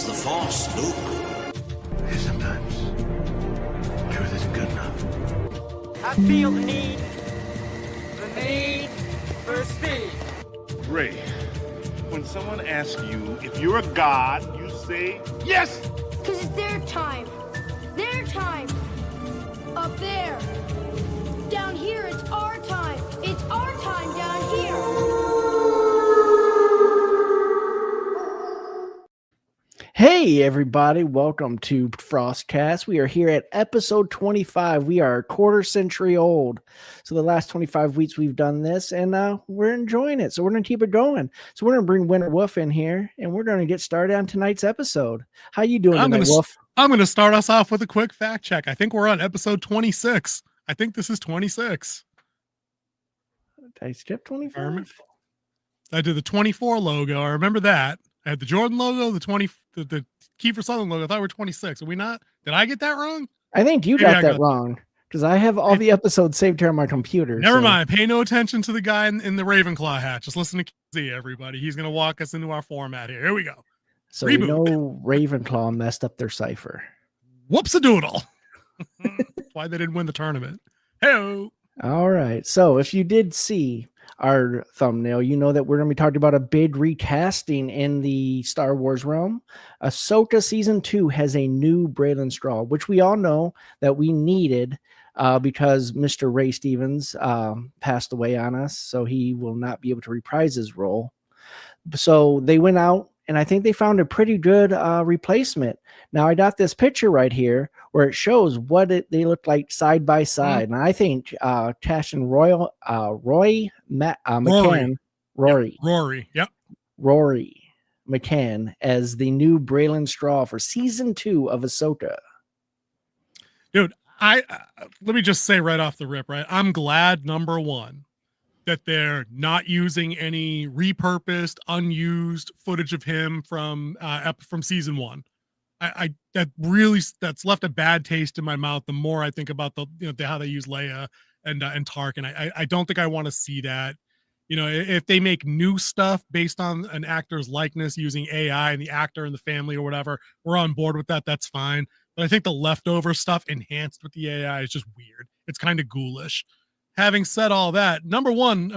the Force, Luke. Sometimes truth isn't good enough. I feel the need for speed. Ray, when someone asks you if you're a god, you say yes! Because it's their time. Their time. Up there. Down here, it's our time. It's our time down here. Hey everybody, welcome to FrostCast. We are here at episode 25. We are a quarter century old. So the last 25 weeks we've done this and we're enjoying it. So we're going to keep it going. So we're going to bring Winter Wolf in here and we're going to get started on tonight's episode. How you doing tonight, Wolf? I'm going to start us off with a quick fact check. I think we're on episode 26. I think this is 26. Did I skip 25? I did the 24 logo. I remember that. I had the Jordan logo, the Kiefer Sutherland logo. I thought we were 26. Are we not? Did I get that wrong? I think you got that wrong because I have all the episodes saved here on my computer. Never mind. Pay no attention to the guy in the Ravenclaw hat. Just listen to KZ, everybody. He's going to walk us into our format here. Here we go. So we know Ravenclaw messed up their cipher. Whoops-a-doodle. That's why they didn't win the tournament. Hey-o. All right. So if you did see our thumbnail, you know that we're going to be talking about a big recasting in the Star Wars realm. Ahsoka Season 2 has a new Baylan Skoll, which we all know that we needed because Mr. Ray Stevens passed away on us, so he will not be able to reprise his role. So they went out, and I think they found a pretty good replacement. Now, I got this picture right here where it shows what they look like side by side. And I think Tash and Rory McCann as the new Baylan Skoll for Season 2 of Ahsoka. Dude, let me just say right off the rip, right? I'm glad, number one, that they're not using any repurposed, unused footage of him from season 1. That's left a bad taste in my mouth. The more I think about how they use Leia and Tarkin, I don't think I want to see that. If they make new stuff based on an actor's likeness using AI and the actor and the family or whatever, we're on board with that. That's fine. But I think the leftover stuff enhanced with the AI is just weird. It's kind of ghoulish. Having said all that, number one,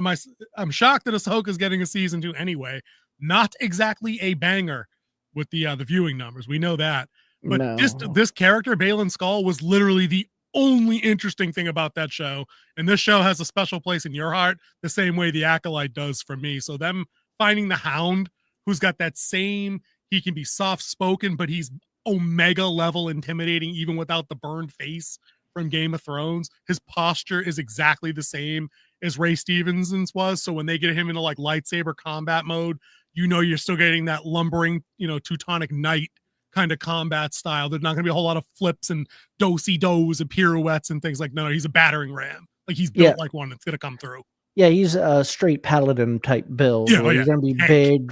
I'm shocked that Ahsoka's getting a season 2 anyway. Not exactly a banger with the viewing numbers. We know that. But No. this character, Baylan Skoll, was literally the only interesting thing about that show. And this show has a special place in your heart the same way The Acolyte does for me. So them finding the Hound, who's got that same, he can be soft-spoken, but he's Omega level intimidating even without the burned face from Game of Thrones. His posture is exactly the same as Ray Stevenson's was. So when they get him into like lightsaber combat mode, you're still getting that lumbering, Teutonic Knight kind of combat style. There's not going to be a whole lot of flips and do-si-dos and pirouettes and things like, no, he's a battering ram. Like he's built like one that's going to come through. Yeah, he's a straight paladin type build. Yeah, he's going to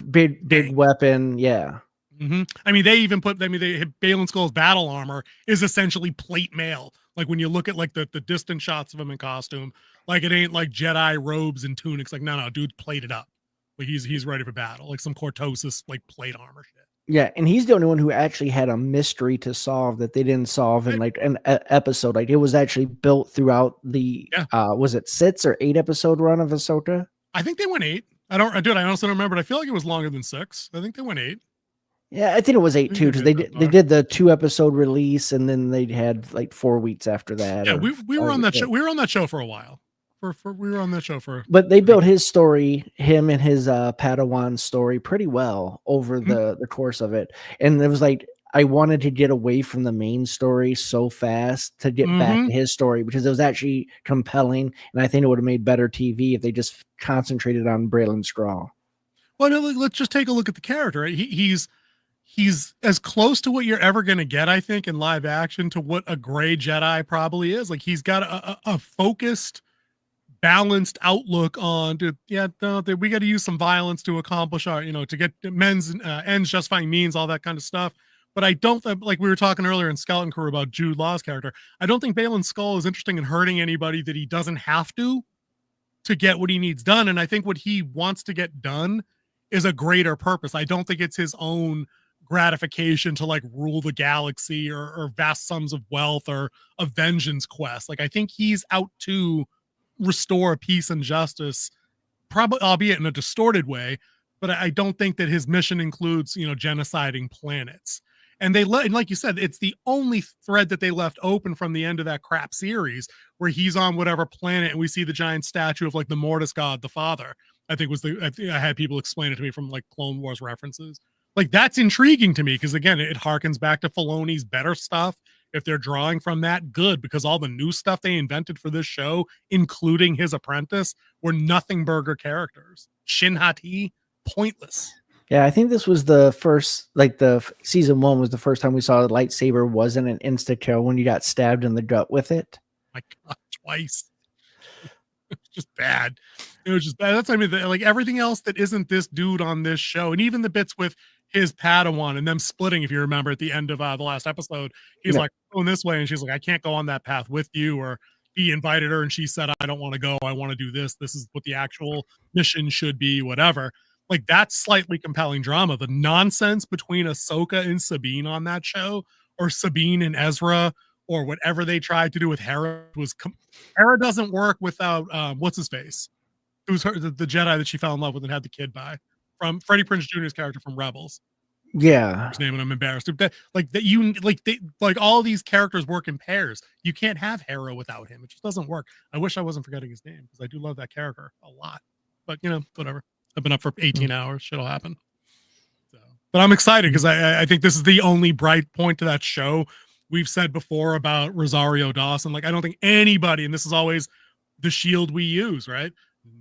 be big weapon. Yeah. Mm-hmm. I mean, Baylan Skoll's battle armor is essentially plate mail. Like when you look at like the distant shots of him in costume, like it ain't like Jedi robes and tunics. Like no, dude's plated up. Like he's ready for battle. Like some Cortosis like plate armor shit. Yeah, and he's the only one who actually had a mystery to solve that they didn't solve in like an episode. Like it was actually built throughout the was it 6 or 8 episode run of Ahsoka? I think they went 8. I honestly don't remember, but I feel like it was longer than 6. I think they went 8. Yeah, I think it was 8 too, because they did the 2 episode release, and then they had like 4 weeks after that. Yeah, we were on that show. We were on that show for a while. We were on that show for. But they built his story, him and his Padawan story, pretty well over the course of it, and it was like I wanted to get away from the main story so fast to get back to his story because it was actually compelling, and I think it would have made better TV if they just concentrated on Baylan Skoll. Well, no, let's just take a look at the character. Right? He's as close to what you're ever going to get, I think, in live action to what a gray Jedi probably is. Like he's got a focused, balanced outlook on, we got to use some violence to accomplish our, to get men's ends justifying means, all that kind of stuff. But I don't, like we were talking earlier in Skeleton Crew about Jude Law's character, I don't think Baylan Skoll is interested in hurting anybody that he doesn't have to get what he needs done. And I think what he wants to get done is a greater purpose. I don't think it's his own gratification to like rule the galaxy or vast sums of wealth or a vengeance quest. Like I think he's out to restore peace and justice, probably albeit in a distorted way, but I don't think that his mission includes, genociding planets. And and like you said, it's the only thread that they left open from the end of that crap series where he's on whatever planet and we see the giant statue of like the Mortis god, the father. I think I had people explain it to me from like Clone Wars references. Like that's intriguing to me because again, it harkens back to Filoni's better stuff. If they're drawing from that, good, because all the new stuff they invented for this show, including his apprentice, were nothing burger characters. Shin Hati, pointless. Yeah, I think this was the first, like season 1 was the first time we saw the lightsaber wasn't an insta kill when you got stabbed in the gut with it. My God, twice. It was just bad. It was just bad. That's, I mean, like everything else that isn't this dude on this show, and even the bits with his Padawan and them splitting, if you remember at the end of the last episode, he's like going this way, and she's like, I can't go on that path with you, or he invited her and she said, I don't want to go. I want to do this. This is what the actual mission should be, whatever. Like that's slightly compelling drama. The nonsense between Ahsoka and Sabine on that show, or Sabine and Ezra, or whatever they tried to do with Hera Hera doesn't work without what's his face, who's the Jedi that she fell in love with and had the kid by, from Freddie Prinze Jr.'s character from Rebels. Yeah, his name, and I'm embarrassed. All these characters work in pairs. You can't have Hera without him. It just doesn't work. I wish I wasn't forgetting his name because I do love that character a lot. But whatever. I've been up for 18 hours. Shit'll happen. So, but I'm excited because I think this is the only bright point to that show. We've said before about Rosario Dawson. Like, I don't think anybody, and this is always the shield we use, right?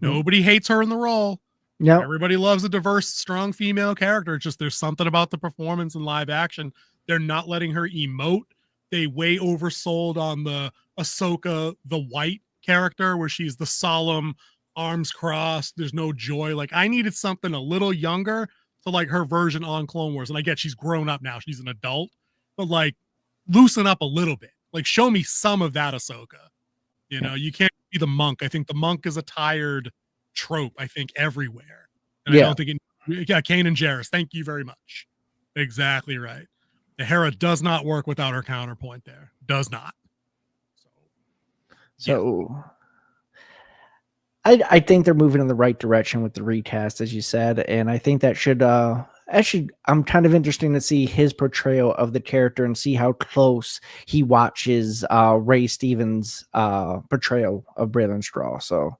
Nobody hates her in the role. No, everybody loves a diverse, strong female character. It's just there's something about the performance in live action. They're not letting her emote. They way oversold on the Ahsoka, the white character, where she's the solemn, arms crossed, there's no joy. Like I needed something a little younger to like her version on Clone Wars. And I get she's grown up now, she's an adult, but like loosen up a little bit. Like show me some of that Ahsoka. You can't be the monk. I think the monk is a tired trope, I think, everywhere. And I don't think Kanan Jarrus, thank you very much. Exactly right. The Hera does not work without her counterpoint there. Does not. So I think they're moving in the right direction with the recast, as you said, and I think that should actually, I'm kind of interested to see his portrayal of the character and see how close he watches Ray Stevens' portrayal of Baylan Skoll. So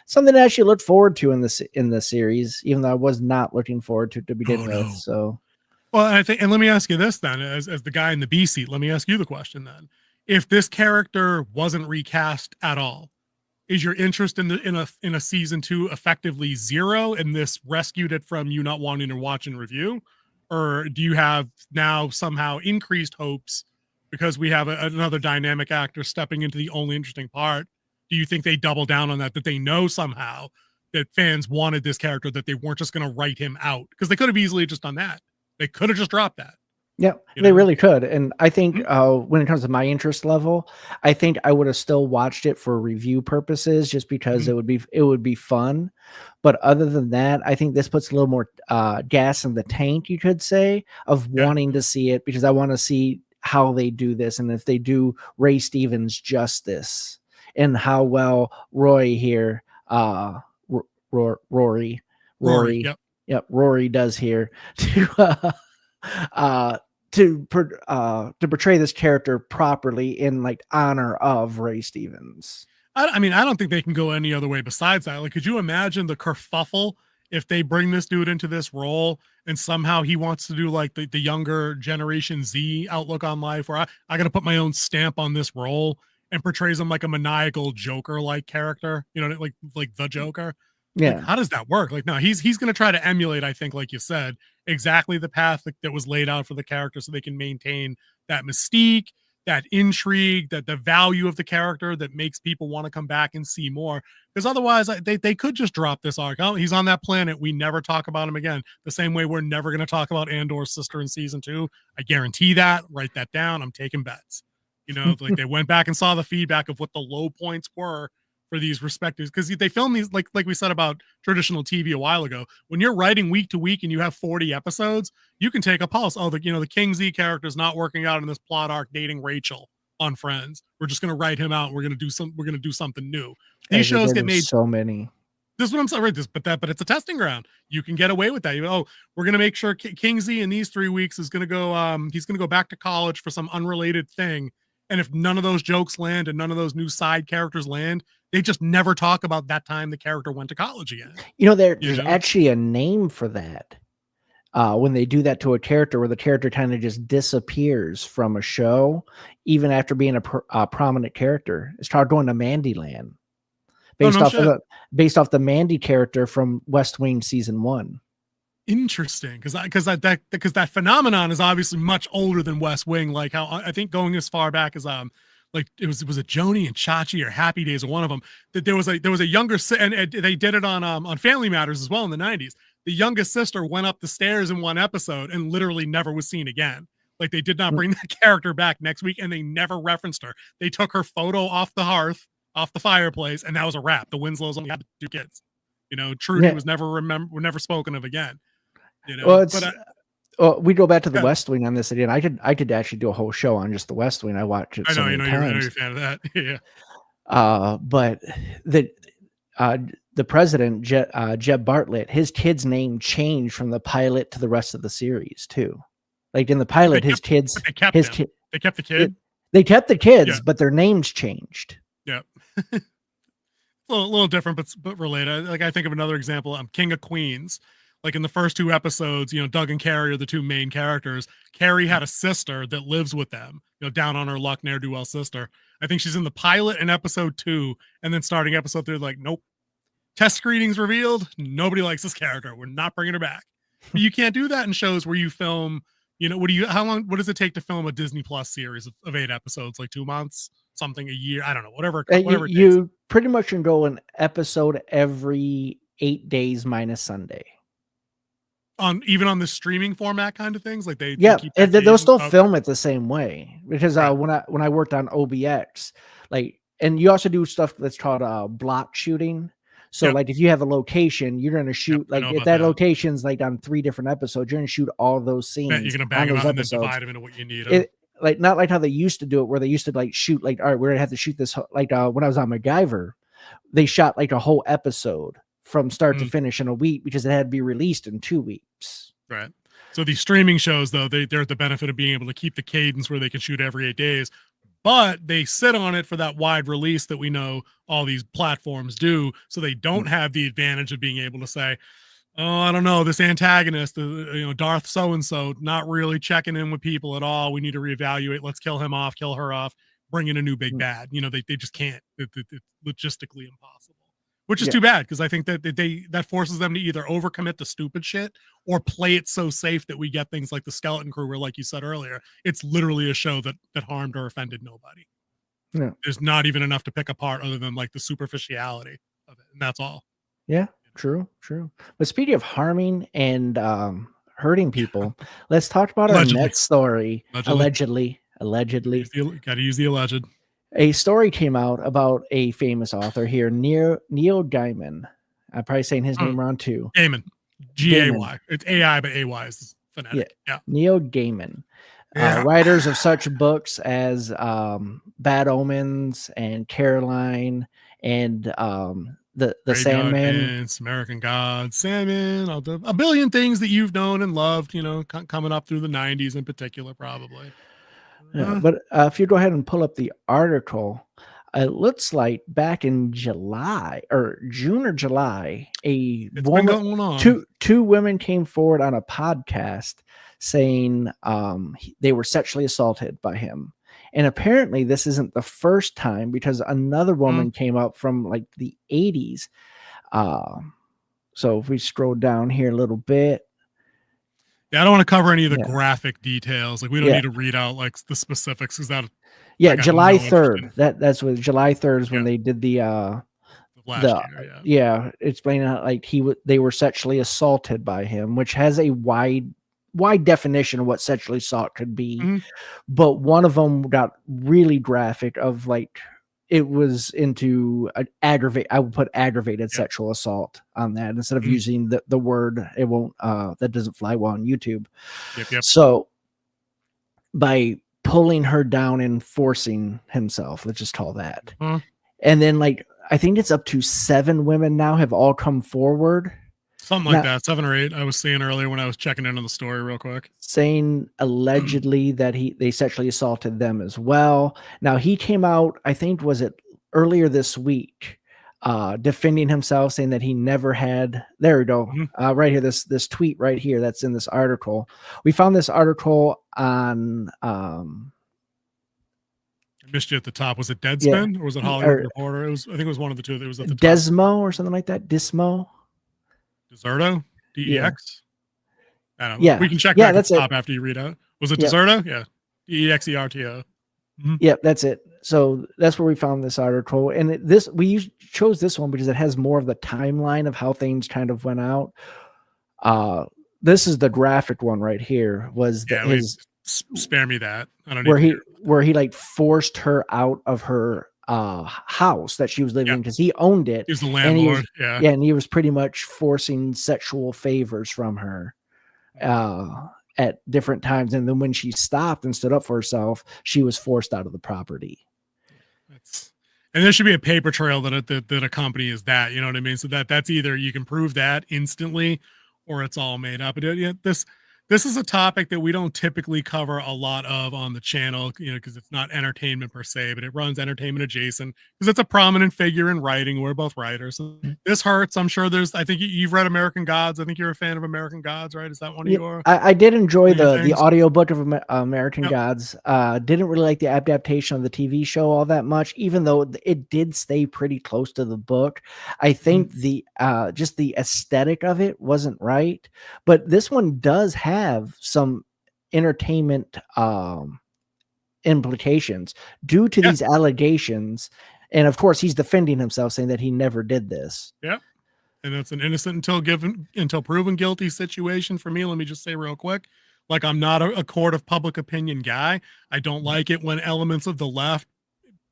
something to actually look forward to in the series, even though I was not looking forward to begin with. So, well, I think, and let me ask you this then, as the guy in the B seat, let me ask you the question then: if this character wasn't recast at all, is your interest in a season 2 effectively zero, and this rescued it from you not wanting to watch and review? Or do you have now somehow increased hopes because we have another dynamic actor stepping into the only interesting part? Do you think they double down on that they know somehow that fans wanted this character, that they weren't just going to write him out? Because they could have easily just done that. They could have just dropped that. Yeah, they really could. And I think when it comes to my interest level, I think I would have still watched it for review purposes just because it would be fun. But other than that, I think this puts a little more gas in the tank, you could say, of wanting to see it, because I want to see how they do this and if they do Ray Stevens justice and how well Rory here, Rory does here to portray this character properly in like honor of Ray Stevens. I mean, I don't think they can go any other way besides that. Like, could you imagine the kerfuffle if they bring this dude into this role and somehow he wants to do like the younger generation Z outlook on life, where I got to put my own stamp on this role, and portrays him like a maniacal Joker-like character, like the Joker. Yeah. Like, how does that work? Like, no, he's going to try to emulate, I think, like you said, exactly the path that was laid out for the character, so they can maintain that mystique, that intrigue, that the value of the character that makes people want to come back and see more. Because otherwise, they could just drop this arc. Oh, he's on that planet. We never talk about him again. The same way we're never going to talk about Andor's sister in season 2. I guarantee that. Write that down. I'm taking bets. Like they went back and saw the feedback of what the low points were for these respective, because they film these like we said about traditional TV a while ago. When you're writing week to week and you have 40 episodes, you can take a pulse. Oh, the King Z character is not working out in this plot arc dating Rachel on Friends. We're just gonna write him out. And we're gonna do something new. These shows get made so many. This is what I'm saying, right? But it's a testing ground. You can get away with that. We're gonna make sure King Z in these 3 weeks is gonna go. He's gonna go back to college for some unrelated thing. And if none of those jokes land and none of those new side characters land, they just never talk about that time the character went to college again. There's actually a name for that. When they do that to a character, where the character kind of just disappears from a show, even after being a prominent character. It's called going to Mandyland. Based off the Mandy character from West Wing season 1. Interesting, because that phenomenon is obviously much older than West Wing. Like how I think going as far back as like it was a Joni and Chachi or Happy Days or one of them, that there was a younger, and they did it on Family Matters as well in the 90s. The youngest sister went up the stairs in one episode and literally never was seen again. Like they did not bring that character back next week, and they never referenced her. They took her photo off the hearth, off the fireplace, and that was a wrap. The Winslows only had 2 kids. Trudy was never spoken of again. We go back to the West Wing on this again. I could actually do a whole show on just the West Wing. I watch it. I know you're a fan of that. Yeah. But the president, Jeb Bartlett, his kid's name changed from the pilot to the rest of the series too. Like in the pilot, they kept the kid. They kept the kids, but their names changed. Yeah. a little different, but related. Like I think of another example. King of Queens. Like in the first 2 episodes, Doug and Carrie are the 2 main characters. Carrie had a sister that lives with them, down on her luck, ne'er-do-well sister. I think she's in the pilot in episode 2, and then starting episode 3, like, nope. Test screenings revealed. Nobody likes this character. We're not bringing her back. But you can't do that in shows where you film, what does it take to film a Disney Plus series of 8 episodes? Like 2 months, something a year? I don't know, whatever you pretty much can go an episode every 8 days minus Sunday. Even on the streaming format kind of things, like they'll still film it the same way, because when I worked on OBX, and you also do stuff that's called block shooting. So like if you have a location, you're going to shoot if that location's like on 3 different episodes, you're going to shoot all those scenes. You're going to bang them out and then divide them into what you need. Not like how they used to do it, where they used to shoot all right, we're going to have to shoot this. When I was on MacGyver, they shot a whole episode from start to finish in a week, because it had to be released in 2 weeks. Right. So these streaming shows, though, they're at the benefit of being able to keep the cadence where they can shoot every 8 days, but they sit on it for that wide release that we know all these platforms do. So they don't have the advantage of being able to say, oh, I don't know, this antagonist, Darth so-and-so, not really checking in with people at all. We need to reevaluate. Let's kill him off, kill her off, bring in a new big bad. They just can't. It's logistically impossible. Which is too bad, because I think that that forces them to either overcommit to stupid shit or play it so safe that we get things like the Skeleton Crew, where, like you said earlier, it's literally a show that harmed or offended nobody. Yeah. There's not even enough to pick apart other than like the superficiality of it, and that's all. Yeah, true. But speaking of harming and hurting people, let's talk about our next story. Allegedly. Got to use the alleged. A story came out about a famous author here, Neil Gaiman. I'm probably saying his name wrong too. Gaiman. G-A-Y. It's A-I, but A-Y is phonetic. Yeah. Neil Gaiman. Writers of such books as Bad Omens and Caroline and the Sandman. American Gods, Sandman, a billion things that you've known and loved, coming up through the 90s in particular, probably. Yeah, but if you go ahead and pull up the article, it looks like back in July or June or July, two women came forward on a podcast saying they were sexually assaulted by him. And apparently this isn't the first time, because another woman came up from like the 80s. So if we scroll down here a little bit. Yeah, I don't want to cover any of the graphic details. Like we don't need to read out like the specifics, because that. Yeah, July 3rd. That's what July 3rd is when they did the last year, explaining how like they were sexually assaulted by him, which has a wide definition of what sexually assault could be. But one of them got really graphic of like it was into I would put aggravated sexual assault on that instead of using the word. It won't that doesn't fly well on YouTube. Yep. So by pulling her down and forcing himself, let's just call that. And then like I think it's up to 7 women now have all come forward. Something like that, 7 or 8. I was seeing earlier when I was checking in on the story real quick, saying allegedly that they sexually assaulted them as well. Now he came out, I think, was it earlier this week, defending himself, saying that he never had. There we go, right here. This tweet right here that's in this article. We found this article on. I missed you at the top. Was it Deadspin or was it Hollywood Reporter? I think it was one of the two. That was at the Desmo top. Or something like that. Dismo. Deserto? DEX? I don't know. Yeah. We can check back at the top it. after you read out. Was it Deserto? Yeah. DEXERTO. Yep, that's it. So that's where we found this article. And we chose this one because it has more of the timeline of how things kind of went out. This is the graphic one right here. Spare me that. I don't where he like forced her out of her house that she was living in because he owned it. He's the landlord. And he was pretty much forcing sexual favors from her at different times. And then when she stopped and stood up for herself, she was forced out of the property. And there should be a paper trail that accompanies that. You know what I mean? So that's either you can prove that instantly, or it's all made up. This is a topic that we don't typically cover a lot of on the channel, because it's not entertainment per se, but it runs entertainment adjacent because it's a prominent figure in writing. We're both writers. So this hurts. I'm sure I think you've read American Gods. I think you're a fan of American Gods, right? Is that one of your? I did enjoy the audiobook of American Gods. Didn't really like the adaptation of the TV show all that much, even though it did stay pretty close to the book. I think just the aesthetic of it wasn't right, but this one does have some entertainment implications due to these allegations, and of course he's defending himself, saying that he never did this. And that's an innocent until proven guilty situation for me. Let me just say real quick, like, I'm not a court of public opinion guy. I don't like it when elements of the left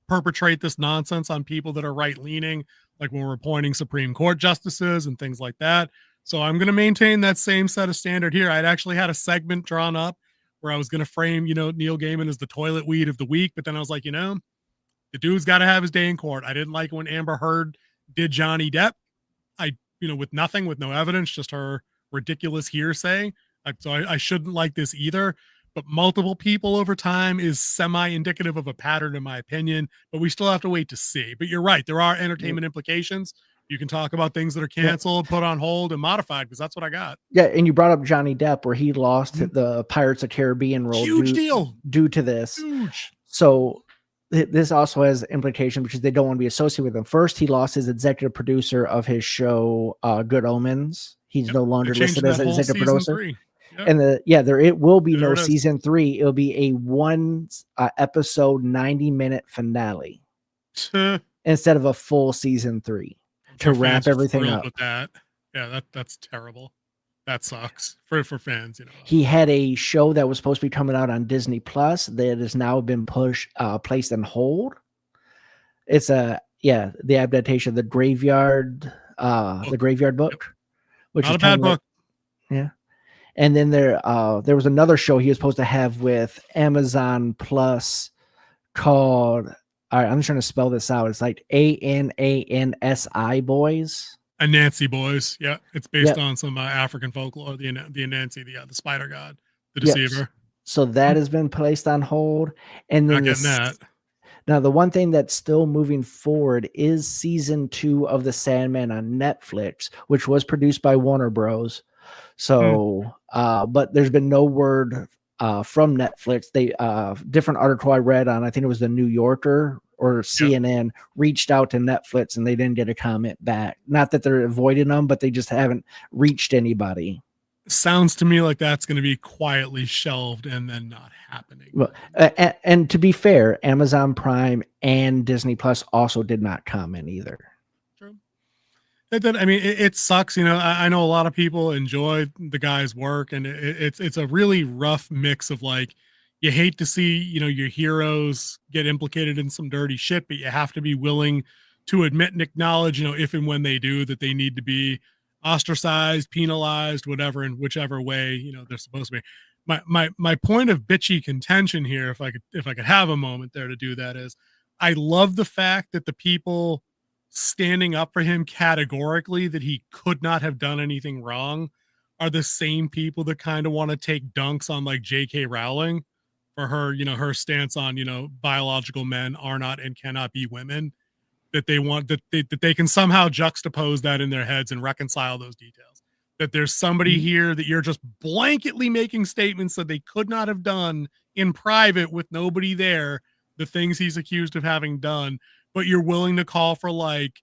perpetrate this nonsense on people that are right-leaning, like when we're appointing Supreme Court justices and things like that. So I'm going to maintain that same set of standard here. I'd actually had a segment drawn up where I was going to frame, Neil Gaiman as the toilet weed of the week. But then I was like, the dude's got to have his day in court. I didn't like when Amber Heard did Johnny Depp. With nothing, with no evidence, just her ridiculous hearsay. So I shouldn't like this either. But multiple people over time is semi-indicative of a pattern, in my opinion. But we still have to wait to see. But you're right. There are entertainment implications. You can talk about things that are canceled, put on hold, and modified, because that's what I got. Yeah, and you brought up Johnny Depp, where he lost the Pirates of Caribbean role. Huge deal. Due to this. Huge. So this also has implications because they don't want to be associated with him. First, he lost his executive producer of his show, Good Omens. He's no longer listed as executive producer. And it will be no season 3. It'll be a one episode 90-minute finale instead of a full season 3 to wrap everything up. With that. Yeah, that's terrible. That sucks for fans. He had a show that was supposed to be coming out on Disney Plus that has now been placed on hold. It's the adaptation of the Graveyard book, which not is a bad book. Yeah. And then there was another show he was supposed to have with Amazon Plus called, all right, I'm just trying to spell this out. It's like ANANSI Boys. Anansi Boys. Yeah. It's based on some African folklore, the Anansi, the spider god, the deceiver. So that has been placed on hold. And then not getting that. Now, the one thing that's still moving forward is season 2 of The Sandman on Netflix, which was produced by Warner Bros. So, but there's been no word from Netflix. They different article I read on, I think it was the New Yorker or CNN, reached out to Netflix and they didn't get a comment back. Not that they're avoiding them, but they just haven't reached anybody. Sounds to me like that's going to be quietly shelved and then not happening. Well, and to be fair, Amazon Prime and Disney Plus also did not comment either. True. It sucks. I know a lot of people enjoy the guy's work, and it's a really rough mix of, like, you hate to see, your heroes get implicated in some dirty shit, but you have to be willing to admit and acknowledge, if and when they do, that they need to be ostracized, penalized, whatever, in whichever way, they're supposed to be. My point of bitchy contention here, if I could have a moment there to do that, is I love the fact that the people standing up for him categorically that he could not have done anything wrong are the same people that kind of want to take dunks on like J.K. Rowling for her, her stance on, biological men are not and cannot be women, that they want that they can somehow juxtapose that in their heads and reconcile those details. That there's somebody here that you're just blanketly making statements that they could not have done in private with nobody there, the things he's accused of having done, but you're willing to call for like,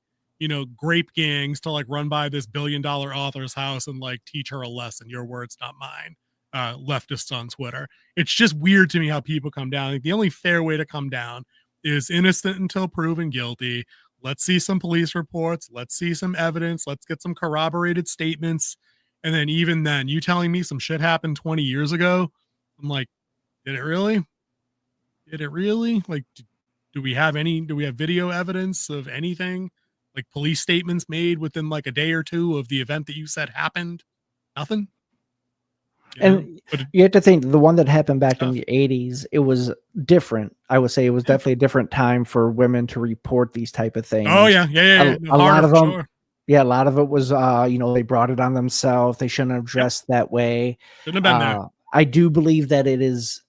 grape gangs to like run by this $1 billion author's house and like teach her a lesson. Your words, not mine. Leftists on Twitter. It's just weird to me how people come down. Like, the only fair way to come down is innocent until proven guilty. Let's see some police reports. Let's see some evidence. Let's get some corroborated statements. And then even then, you telling me some shit happened 20 years ago, I'm like, did it really? Did it really? Like, do we have video evidence of anything? Like police statements made within like a day or two of the event that you said happened? Nothing? And you have to think the one that happened back in the 80s, it was different. I would say it was definitely a different time for women to report these type of things. Oh yeah. A lot of them. Sure. Yeah, a lot of it was, they brought it on themselves. They shouldn't have dressed that way. Shouldn't have been there. I do believe that it is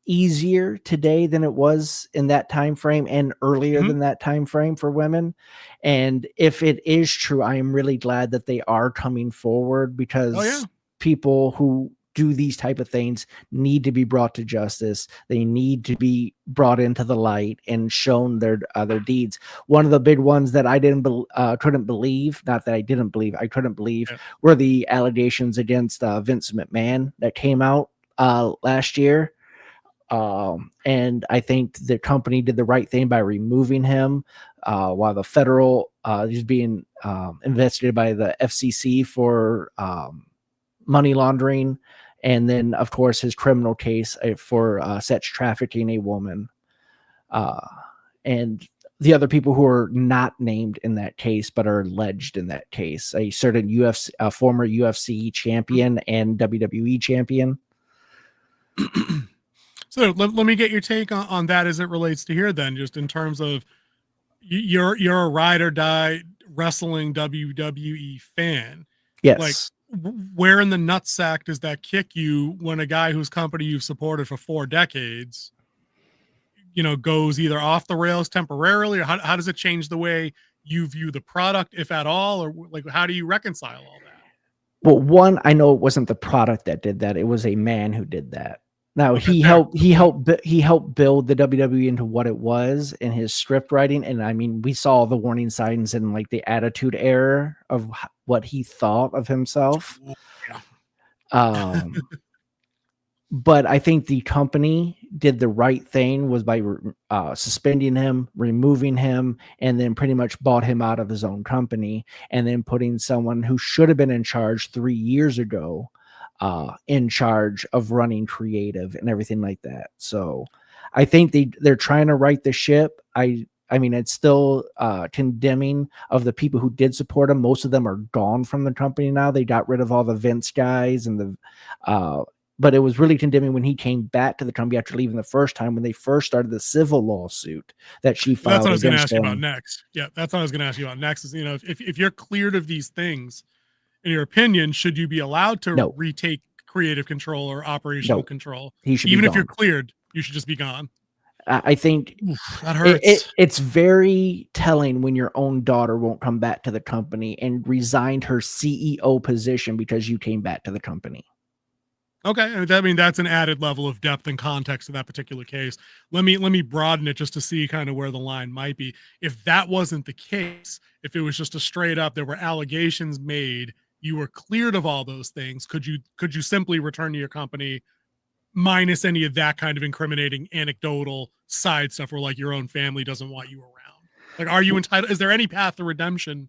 easier today than it was in that time frame and earlier than that time frame for women. And if it is true, I am really glad that they are coming forward, because people who do these type of things need to be brought to justice. They need to be brought into the light and shown their deeds. One of the big ones that I couldn't believe, not that I didn't believe, I couldn't believe, were the allegations against Vince McMahon that came out last year. And I think the company did the right thing by removing him, while the federal is being investigated by the FCC for money laundering. And then, of course, his criminal case for sex trafficking a woman. And the other people who are not named in that case, but are alleged in that case, a certain former UFC champion and WWE champion. So let me get your take on that as it relates to here then, just in terms of you're a ride or die wrestling WWE fan. Yes. Like, where in the nutsack does that kick you when a guy whose company you've supported for 4 decades, goes either off the rails temporarily, or how does it change the way you view the product, if at all, or like, how do you reconcile all that? Well, one, I know it wasn't the product that did that. It was a man who did that. Now he helped build the WWE into what it was in his script writing. And I mean, we saw the warning signs and like the attitude error of what he thought of himself. But I think the company did the right thing was by suspending him, removing him, and then pretty much bought him out of his own company, and then putting someone who should have been in charge 3 years ago in charge of running creative and everything like that. So I think they're trying to right the ship. I mean, it's still condemning of the people who did support him. Most of them are gone from the company now. They got rid of all the Vince guys and but it was really condemning when he came back to the company after leaving the first time, when they first started the civil lawsuit that she filed. That's what I was going to ask you about next. Yeah, that's what I was going to ask you about next. Is, if you're cleared of these things, in your opinion, should you be allowed to retake creative control or operational control? He should, even if you're cleared, you should just be gone. I think that hurts. It's very telling when your own daughter won't come back to the company and resigned her CEO position because you came back to the company. Okay, I mean, that's an added level of depth and context to that particular case. Let me broaden it just to see kind of where the line might be. If that wasn't the case, if it was just a straight up, there were allegations made, you were cleared of all those things, could you simply return to your company minus any of that kind of incriminating anecdotal side stuff where like your own family doesn't want you around? Like, are you entitled? Is there any path to redemption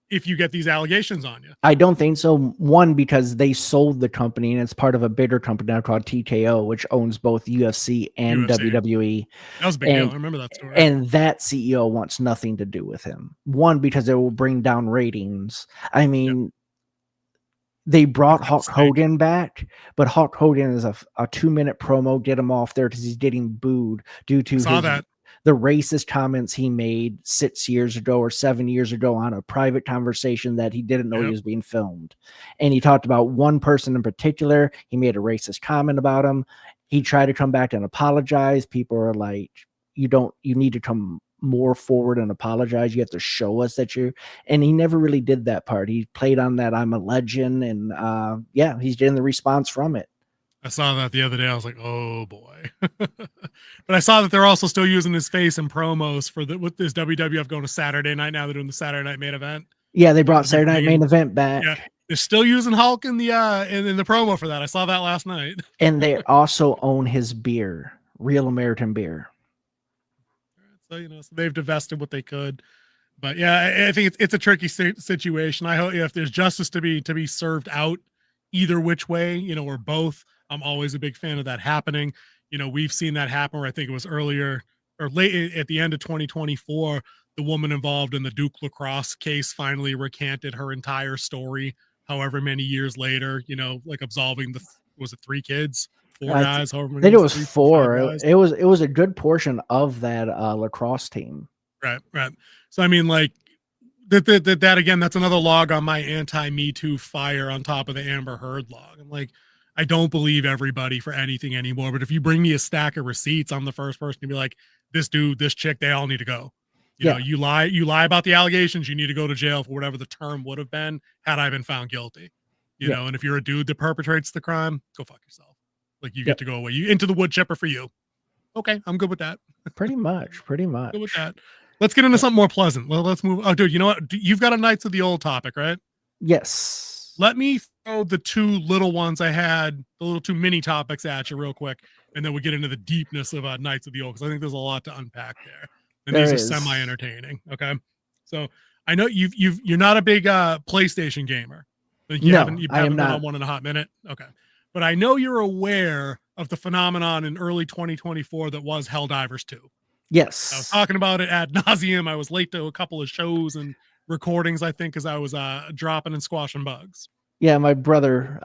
if you get these allegations on you. I don't think so. One, because they sold the company and it's part of a bigger company now called TKO, which owns both UFC and WWE. That was a big deal. I remember that story. And that CEO wants nothing to do with him. One, because it will bring down ratings. I mean, they brought Hulk Hogan back, but Hulk Hogan is a 2-minute promo, get him off there because he's getting booed due to the racist comments he made 6 years ago or 7 years ago on a private conversation that he didn't know he was being filmed. And he talked about one person in particular. He made a racist comment about him. He tried to come back and apologize. People are like, you need to come more forward and apologize. You have to show us that and he never really did that part. He played on that I'm a legend, and he's getting the response from it. I saw that the other day. I was like, oh boy. But I saw that they're also still using his face in promos with this WWF going to Saturday night. Now they're doing the Saturday night main event. Yeah, they brought Saturday night main event back. Yeah, they're still using Hulk in the in the promo for that. I saw that last night. And they also own his beer, Real American Beer. So so they've divested what they could. But yeah, I think it's a tricky situation. I hope if there's justice to be served out either which way, or both. I'm always a big fan of that happening. We've seen that happen where I think it was earlier or late at the end of 2024, the woman involved in the Duke lacrosse case finally recanted her entire story, however many years later, like absolving was it 3 kids, 4 guys? However many. I think it was 4. It was a good portion of that lacrosse team. Right. So, I mean, like, that again, that's another log on my anti-Me Too fire on top of the Amber Heard log. I'm like, I don't believe everybody for anything anymore. But if you bring me a stack of receipts, I'm the first person to be like, this dude, this chick, they all need to go. You know, you lie about the allegations, you need to go to jail for whatever the term would have been had I been found guilty. You know, and if you're a dude that perpetrates the crime, go fuck yourself. Like, you get to go away. You into the wood chipper for you. Okay, I'm good with that. Pretty much. Good with that. Let's get into something more pleasant. Well, let's move. Oh, dude, you know what? You've got a Knights of the Old topic, right? Yes. Let me throw the 2 little ones I had, the little 2 mini topics at you real quick, and then we'll get into the deepness of Knights of the Old, because I think there's a lot to unpack there. And these are semi-entertaining. Okay, so I know you're not a big PlayStation gamer. You haven't been on one in a hot minute. Okay, but I know you're aware of the phenomenon in early 2024 that was Helldivers 2. Yes. I was talking about it ad nauseum. I was late to a couple of shows and recordings, I think, because I was dropping and squashing bugs. Yeah, my brother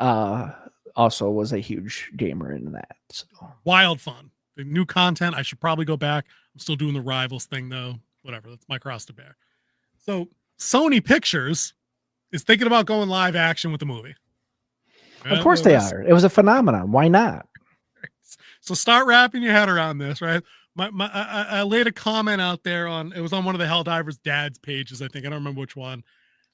also was a huge gamer in that. So. Wild fun. The new content. I should probably go back. I'm still doing the Rivals thing, though. Whatever. That's my cross to bear. So Sony Pictures is thinking about going live action with the movie. Of course they are. It was a phenomenon. Why not? So start wrapping your head around this, right? I laid a comment out there it was on one of the Helldivers dad's pages, I think. I don't remember which one,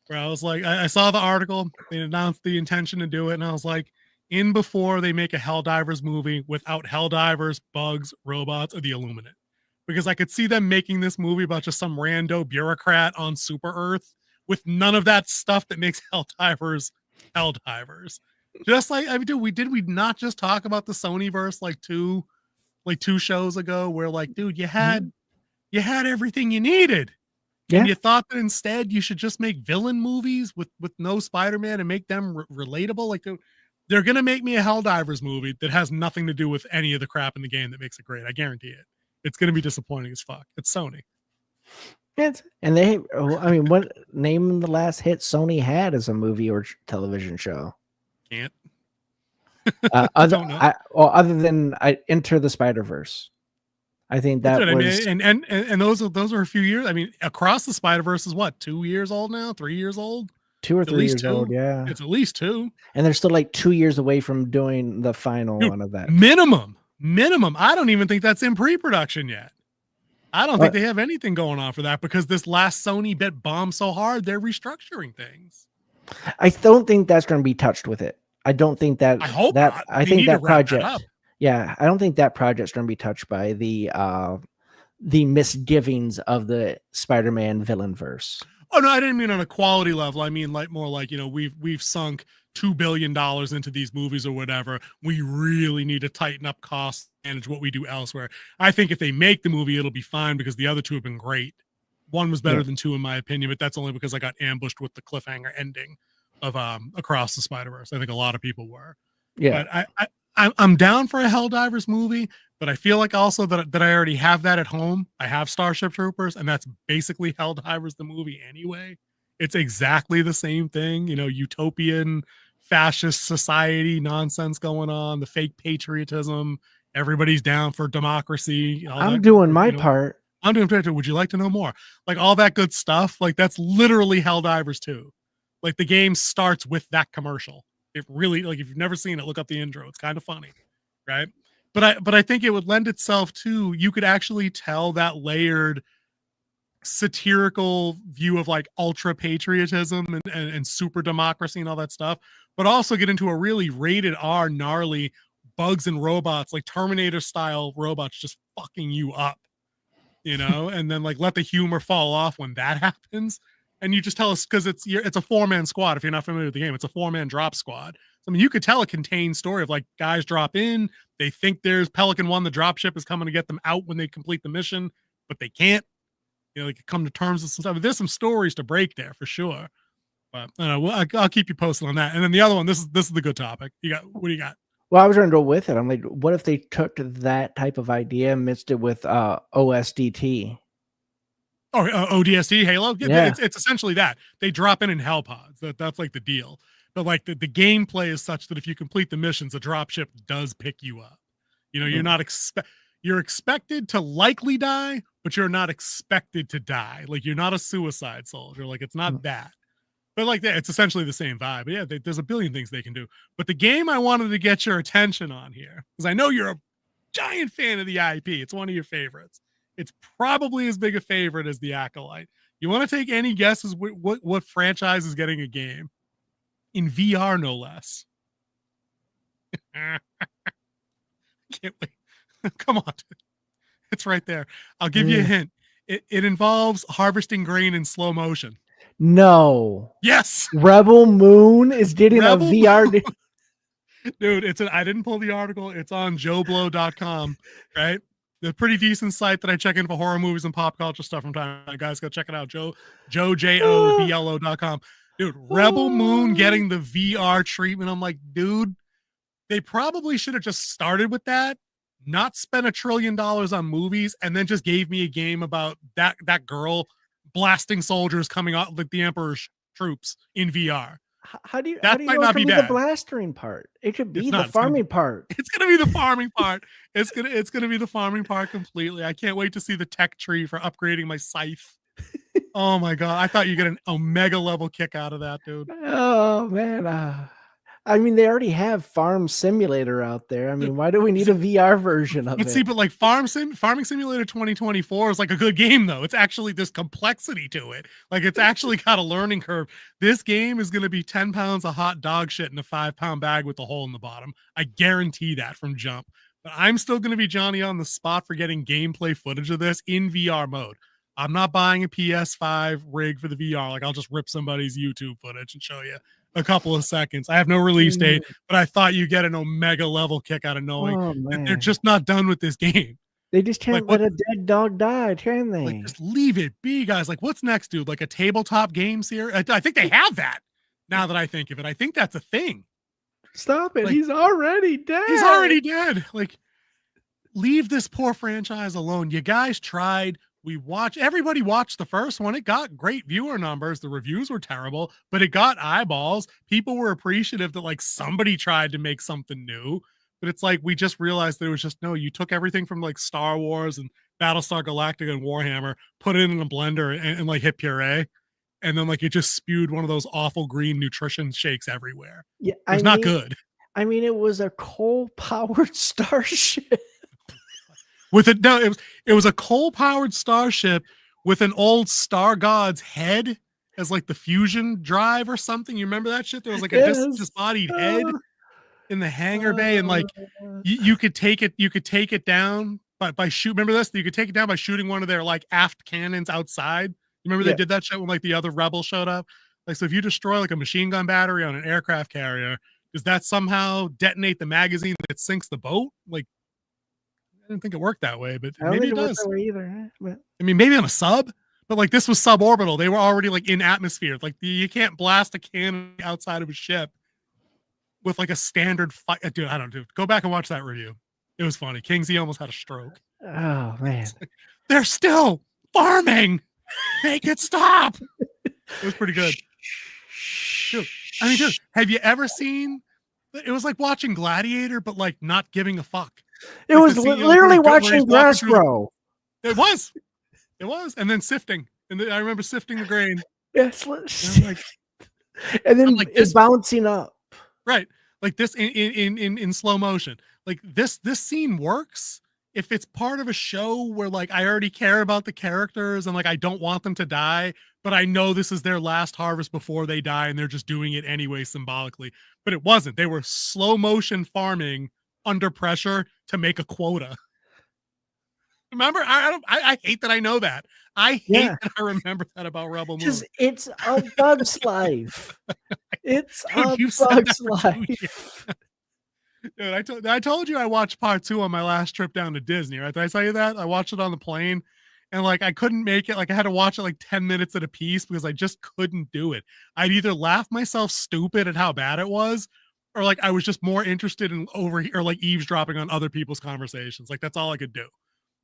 where I was like, I saw the article, they announced the intention to do it, and I was like, before they make a Helldivers movie without Helldivers, bugs, robots, or the Illuminate. Because I could see them making this movie about just some rando bureaucrat on Super Earth with none of that stuff that makes Helldivers. Just like, I mean, dude, we not just talk about the Sonyverse like two shows ago, where like, dude, you had everything you needed. And you thought that instead you should just make villain movies with no Spider-Man and make them relatable. Like, they're going to make me a Helldivers movie that has nothing to do with any of the crap in the game that makes it great. I guarantee it. It's going to be disappointing as fuck. It's Sony. What name the last hit Sony had as a movie or television show? Can't. Other than Enter the Spider-Verse. I think that was, and those are a few years. I mean, Across the Spider-Verse is what, 2 years old now, 3 years old, 2 or 3 years old. Yeah, it's at least 2, and they're still like 2 years away from doing the final one of that. Minimum. I don't even think that's in pre-production yet. I don't think they have anything going on for that, because this last Sony bit bombed so hard they're restructuring things. I don't think that's going to be touched with it. I don't think that. I hope not. I think that project. Yeah, I don't think that project's going to be touched by the misgivings of the Spider-Man villain verse. Oh no, I didn't mean on a quality level. I mean like more like, we've sunk $2 billion into these movies or whatever. We really need to tighten up costs, manage what we do elsewhere. I think if they make the movie, it'll be fine, because the other 2 have been great. 1 was better than 2 in my opinion, but that's only because I got ambushed with the cliffhanger ending of Across the Spider-Verse. I think a lot of people were. Yeah. But I'm down for a Helldivers movie, but I feel like also that I already have that at home. I have Starship Troopers, and that's basically Helldivers the movie anyway. It's exactly the same thing, you know, utopian fascist society nonsense going on, the fake patriotism, everybody's down for democracy. I'm doing my part. I'm doing it. Would you like to know more? Like all that good stuff. Like that's literally Helldivers 2. Like the game starts with that commercial. It really, like if you've never seen it, look up the intro. It's kind of funny, right? But I think it would lend itself to, you could actually tell that layered satirical view of like ultra patriotism and super democracy and all that stuff, but also get into a really rated R gnarly bugs and robots, like Terminator style robots just fucking you up, you know, and then like let the humor fall off when that happens. And you just tell us, because it's a 4-man squad. If you're not familiar with the game, it's a 4-man drop squad. So, I mean, you could tell a contained story of like guys drop in, they think there's Pelican 1, the drop ship is coming to get them out when they complete the mission, but they can't. You know, they could come to terms with some stuff. But there's some stories to break there for sure. But I don't know, I'll keep you posted on that. And then the other one, this is the good topic. What do you got? Well, I was going to go with it. I'm like, what if they took that type of idea and mixed it with OSDT? Oh, ODST, Halo? Yeah. It's essentially that. They drop in hell pods. That's like the deal. But like the gameplay is such that if you complete the missions, the dropship does pick you up. You know, you're expected to likely die, but you're not expected to die. Like you're not a suicide soldier. Like it's not that. But like that, it's essentially the same vibe. But yeah, there's a billion things they can do. But the game I wanted to get your attention on here, because I know you're a giant fan of the IP. It's one of your favorites. It's probably as big a favorite as the Acolyte. You want to take any guesses what franchise is getting a game? In VR, no less. Can't wait. Come on. It's right there. I'll give you a hint. It involves harvesting grain in slow motion. No. Yes. Rebel Moon is getting a VR. Dude, I didn't pull the article. It's on joeblow.com, right? The pretty decent site that I check in for horror movies and pop culture stuff from time to time. Guys, go check it out. JOBLO.com. Dude, Rebel Moon getting the VR treatment. I'm like, dude, they probably should have just started with that, not spent $1 trillion on movies, and then just gave me a game about that girl blasting soldiers coming out like the Emperor's troops in VR. How do you might know not it be could be bad. the blastering part? It could be the farming part. It's gonna be the farming part. It's gonna be the farming part completely. I can't wait to see the tech tree for upgrading my scythe. Oh my god! I thought you get an omega level kick out of that, dude. Oh man! I mean, they already have Farm Simulator out there. I mean, why do we need a VR version of it? See, but like Farming Simulator 2024 is like a good game, though. It's actually this complexity to it. Like it's actually got a learning curve. This game is going to be 10 pounds of hot dog shit in a 5-pound bag with a hole in the bottom. I guarantee that from jump. But I'm still going to be Johnny on the spot for getting gameplay footage of this in VR mode. I'm not buying a PS5 rig for the VR. Like I'll just rip somebody's YouTube footage and show you a couple of seconds. I have no release date, but I thought you get an omega level kick out of knowing that they're just not done with this game. They just can't let a dead dog die, can they? Like, just leave it be, guys. Like, what's next, dude? Like a tabletop game series? I think they have that. Now that I think of it, I think that's a thing. Stop it! Like, he's already dead. He's already dead. Like, leave this poor franchise alone. You guys tried. Everybody watched the first one. It got great viewer numbers. The reviews were terrible, but it got eyeballs. People were appreciative that like somebody tried to make something new, but it's like, we just realized that it was just, no, you took everything from like Star Wars and Battlestar Galactica and Warhammer, put it in a blender and like hit puree. And then like, it just spewed one of those awful green nutrition shakes everywhere. Yeah. It was not good. I mean, it was a coal-powered starship. It was a coal-powered starship with an old Star God's head as like the fusion drive or something. You remember that shit? There was like a disembodied head in the hangar bay, and like you could take it down by shoot. Remember this? You could take it down by shooting one of their like aft cannons outside. You remember they did that shit when like the other rebel showed up? Like, so if you destroy like a machine gun battery on an aircraft carrier, does that somehow detonate the magazine that sinks the boat? Like, I didn't think it worked that way, but maybe it does. That way either, but... I mean, maybe on a sub, But like this was suborbital. They were already like in atmosphere. Like you can't blast a cannon outside of a ship with like a standard fight. Dude, I don't do. Go back and watch that review. It was funny. Kingsey almost had a stroke. Oh man, they're still farming. Make it stop. It was pretty good. Dude, I mean, dude, have you ever seen? It was like watching Gladiator, but like not giving a fuck. It was literally watching grass grow. It was, and then sifting, and I remember sifting the grain. Yes, and then like it's bouncing up. Right, like this in slow motion. Like this scene works if it's part of a show where like I already care about the characters and like I don't want them to die, but I know this is their last harvest before they die, and they're just doing it anyway symbolically. But it wasn't. They were slow motion farming under pressure to make a quota. Remember, I hate that I know that. I hate that I remember that about Rebel Moon. It's a bug's life. It's a bug's life. Dude, I told you I watched part 2 on my last trip down to Disney, right? Did I tell you that? I watched it on the plane, and like I couldn't make it. Like I had to watch it like 10 minutes at a piece because I just couldn't do it. I'd either laugh myself stupid at how bad it was, or like I was just more interested in like eavesdropping on other people's conversations. Like that's all I could do.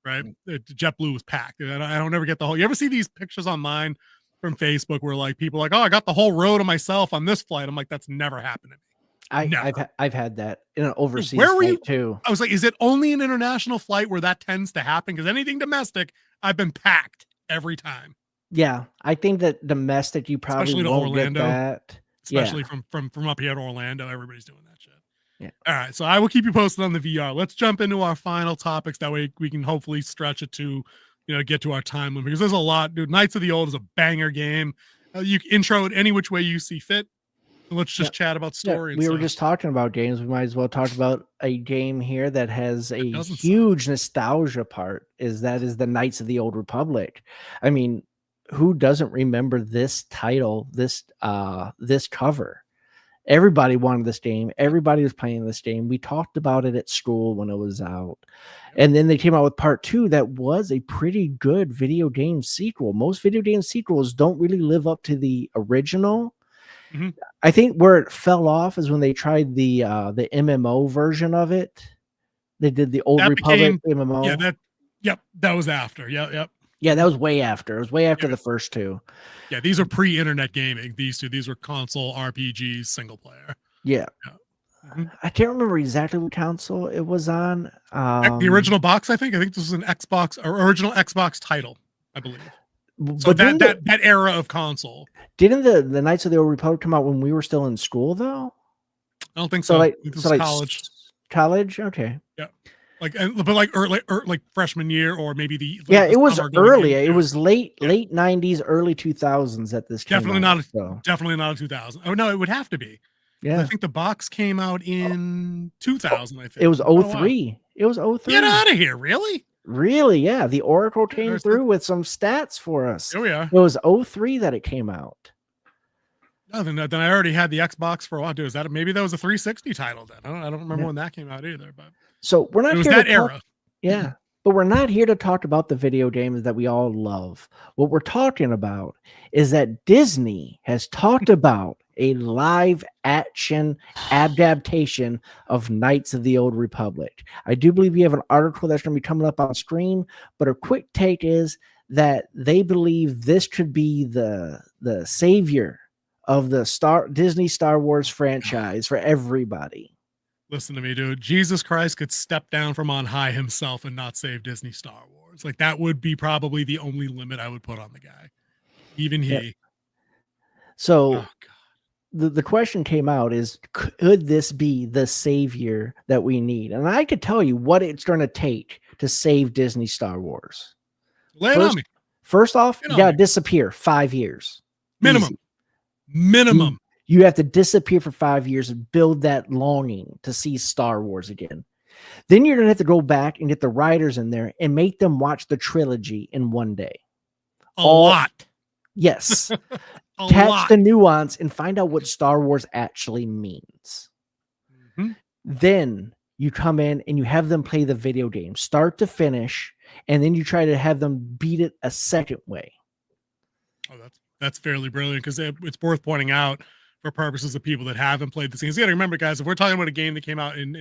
Right? JetBlue was packed. I don't ever get the whole. You ever see these pictures online from Facebook where like people are like, oh, I got the whole row to myself on this flight. I'm like, that's never happened to me. I've had that in an overseas where were flight you too. I was like, is it only an international flight where that tends to happen? Because anything domestic, I've been packed every time. Yeah, I think that domestic you probably especially to won't Orlando, get that. Especially from up here to Orlando, everybody's doing that shit. Yeah. All right, so I will keep you posted on the VR. Let's jump into our final topics. That way we can hopefully stretch it to, get to our time limit, because there's a lot, dude. Knights of the Old is a banger game. You can intro it any which way you see fit. And let's just chat about story. We were just talking about games. We might as well talk about a game here that has a huge nostalgia part. That is the Knights of the Old Republic. I mean, who doesn't remember this title? This cover. Everybody wanted this game. Everybody was playing this game. We talked about it at school when it was out. And then they came out with part 2 that was a pretty good video game sequel. Most video game sequels don't really live up to the original. Mm-hmm. I think where it fell off is when they tried the MMO version of it. They did the Old Republic MMO. That was after. Yep. Yeah, that was way after. It was way after the first 2. Yeah, these are pre-internet gaming. These were console RPGs, single player. Yeah. Mm-hmm. I can't remember exactly what console it was on. The original box, I think. This was an Xbox or original Xbox title, I believe. So that era of console. Didn't the Knights of the Old Republic come out when we were still in school though? I don't think so. Like college. College, okay. Yeah. Like freshman year, or maybe it was early. It was late 90s, early 2000s at this. Definitely not a 2000. Oh no, it would have to be. Yeah, I think the box came out in 2000. I think it was 03. It was 03. Get out of here! Really? Really? Yeah. The Oracle came through with some stats for us. Here we are. It was 03 that it came out. No, then I already had the Xbox for a while. Dude, maybe that was a 360 title then? I don't remember when that came out either. But so we're not here that era. Yeah. But we're not here to talk about the video games that we all love. What we're talking about is that Disney has talked about a live action adaptation of Knights of the Old Republic. I do believe we have an article that's going to be coming up on screen, but a quick take is that they believe this could be the savior of the Disney Star Wars franchise for everybody. Listen to me, dude. Jesus Christ could step down from on high himself and not save Disney Star Wars. Like that would be probably the only limit I would put on the guy. Even he. Yeah. So the question came out is, could this be the savior that we need? And I could tell you what it's going to take to save Disney Star Wars. Lay it on me. First off, you got to disappear 5 years. Minimum. You have to disappear for 5 years and build that longing to see Star Wars again. Then you're going to have to go back and get the writers in there and make them watch the trilogy in one day. A lot. Yes. Catch the nuance and find out what Star Wars actually means. Mm-hmm. Then you come in and you have them play the video game, start to finish, and then you try to have them beat it a second way. Oh, that's fairly brilliant because it's worth pointing out for purposes of people that haven't played the games. You got to remember, guys, if we're talking about a game that came out in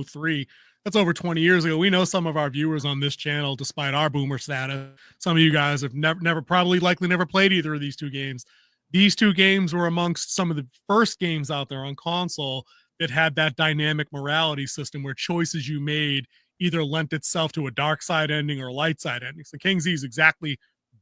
03, that's over 20 years ago. We know some of our viewers on this channel, despite our boomer status, some of you guys have likely never played either of these two games. These two games were amongst some of the first games out there on console that had that dynamic morality system where choices you made either lent itself to a dark side ending or a light side ending. So King Z is exactly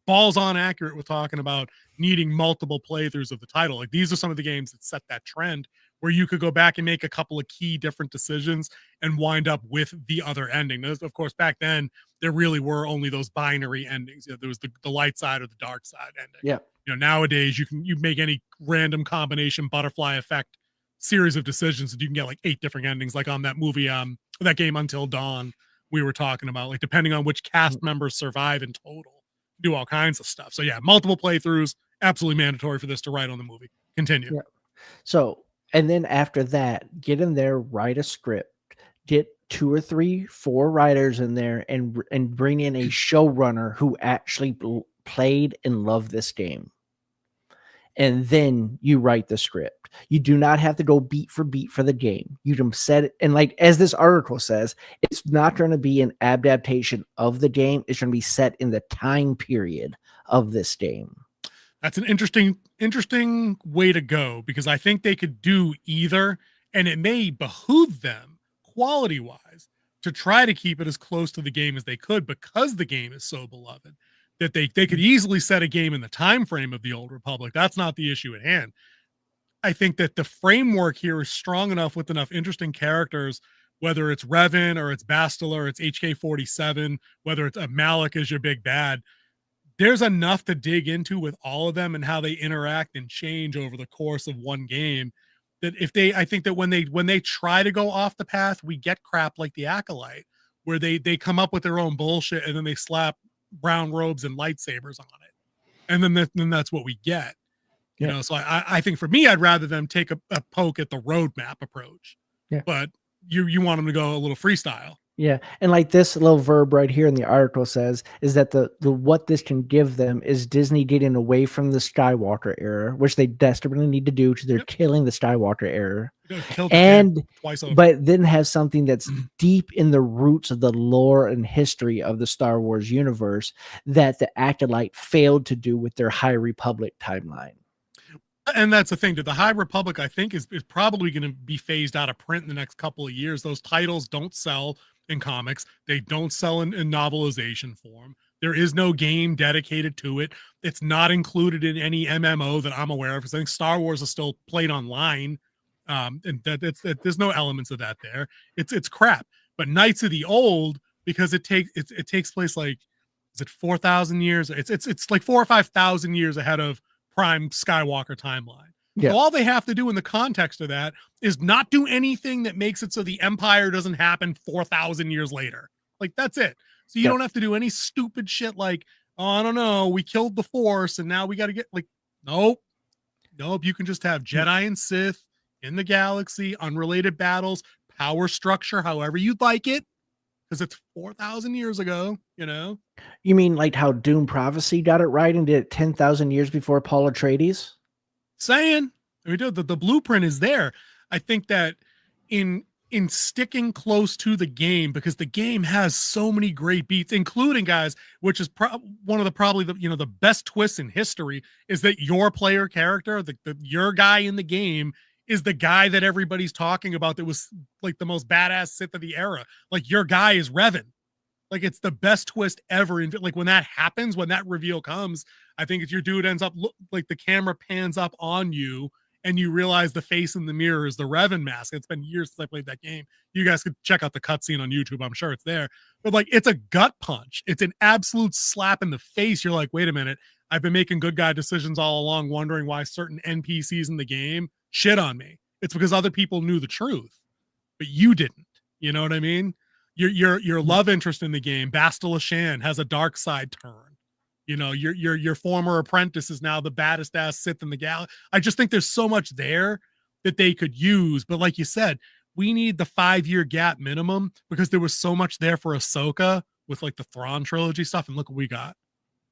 balls on accurate with talking about needing multiple playthroughs of the title. Like, these are some of the games that set that trend where you could go back and make a couple of key different decisions and wind up with the other ending. Of course, back then there really were only those binary endings. There was the light side or the dark side ending. Yeah. Nowadays you make any random combination butterfly effect series of decisions and you can get like 8 different endings, like on that movie, that game Until Dawn we were talking about, like depending on which cast members survive in total, do all kinds of stuff. So yeah, multiple playthroughs, absolutely mandatory for this to write on the movie. Continue. Yeah. So, and then after that, get in there, write a script, get 2 or 3, 4 writers in there, and bring in a showrunner who actually played and loved this game. And then you write the script. You do not have to go beat for beat for the game. You can set it, and like as this article says, it's not going to be an adaptation of the game. It's going to be set in the time period of this game. That's an interesting way to go, because I think they could do either, and it may behoove them quality-wise to try to keep it as close to the game as they could, because the game is so beloved that they could easily set a game in the time frame of the Old Republic. That's not the issue at hand. I think that the framework here is strong enough with enough interesting characters, whether it's Revan or it's Bastila or it's HK-47, whether it's a Malik as your big bad. There's enough to dig into with all of them and how they interact and change over the course of one game, that I think that when they try to go off the path, we get crap like the Acolyte, where they come up with their own bullshit and then they slap brown robes and lightsabers on it, and then that's what we get. So I think for me, I'd rather them take a poke at the roadmap approach. Yeah, but you want them to go a little freestyle. Yeah, and like this little verb right here in the article says is that the what this can give them is Disney getting away from the Skywalker era, which they desperately need to do because they're killing the Skywalker era, and twice over. But then have something that's deep in the roots of the lore and history of the Star Wars universe that the Acolyte failed to do with their High Republic timeline. And that's the thing. The High Republic, I think, is probably going to be phased out of print in the next couple of years. Those titles don't sell in comics. They don't sell in novelization form. There is no game dedicated to it. It's not included in any MMO that I'm aware of, because I think Star Wars is still played online. And there's no elements of that there. It's crap. But Knights of the Old, because it takes place like, is it 4,000 years? It's like 4,000 or 5,000 years ahead of prime Skywalker timeline. Yeah. So all they have to do in the context of that is not do anything that makes it so the Empire doesn't happen 4,000 years later. Like, that's it. So you don't have to do any stupid shit like, oh, I don't know, we killed the Force and now we got to get like, nope. You can just have Jedi and Sith in the galaxy, unrelated battles, power structure, however you'd like it, because it's 4,000 years ago, You mean like how Dune Prophecy got it right and did it 10,000 years before Paul Atreides? Saying, I mean, the blueprint is there. I think that in sticking close to the game, because the game has so many great beats, including, guys, which is one of the best twists in history, is that your player character, your guy in the game, is the guy that everybody's talking about that was like the most badass Sith of the era. Like, your guy is Revan. Like, it's the best twist ever. And like, when that happens, when that reveal comes, I think if your dude ends up like the camera pans up on you and you realize the face in the mirror is the Revan mask. It's been years since I played that game. You guys could check out the cutscene on YouTube. I'm sure it's there. But like, it's a gut punch. It's an absolute slap in the face. You're like, wait a minute. I've been making good guy decisions all along, wondering why certain NPCs in the game shit on me. It's because other people knew the truth, but you didn't. You know what I mean? Your love interest in the game, Bastila Shan, has a dark side turn. Your former apprentice is now the baddest ass Sith in the galaxy. I just think there's so much there that they could use. But like you said, we need the 5-year gap minimum, because there was so much there for Ahsoka with like the Thrawn trilogy stuff. And look what we got.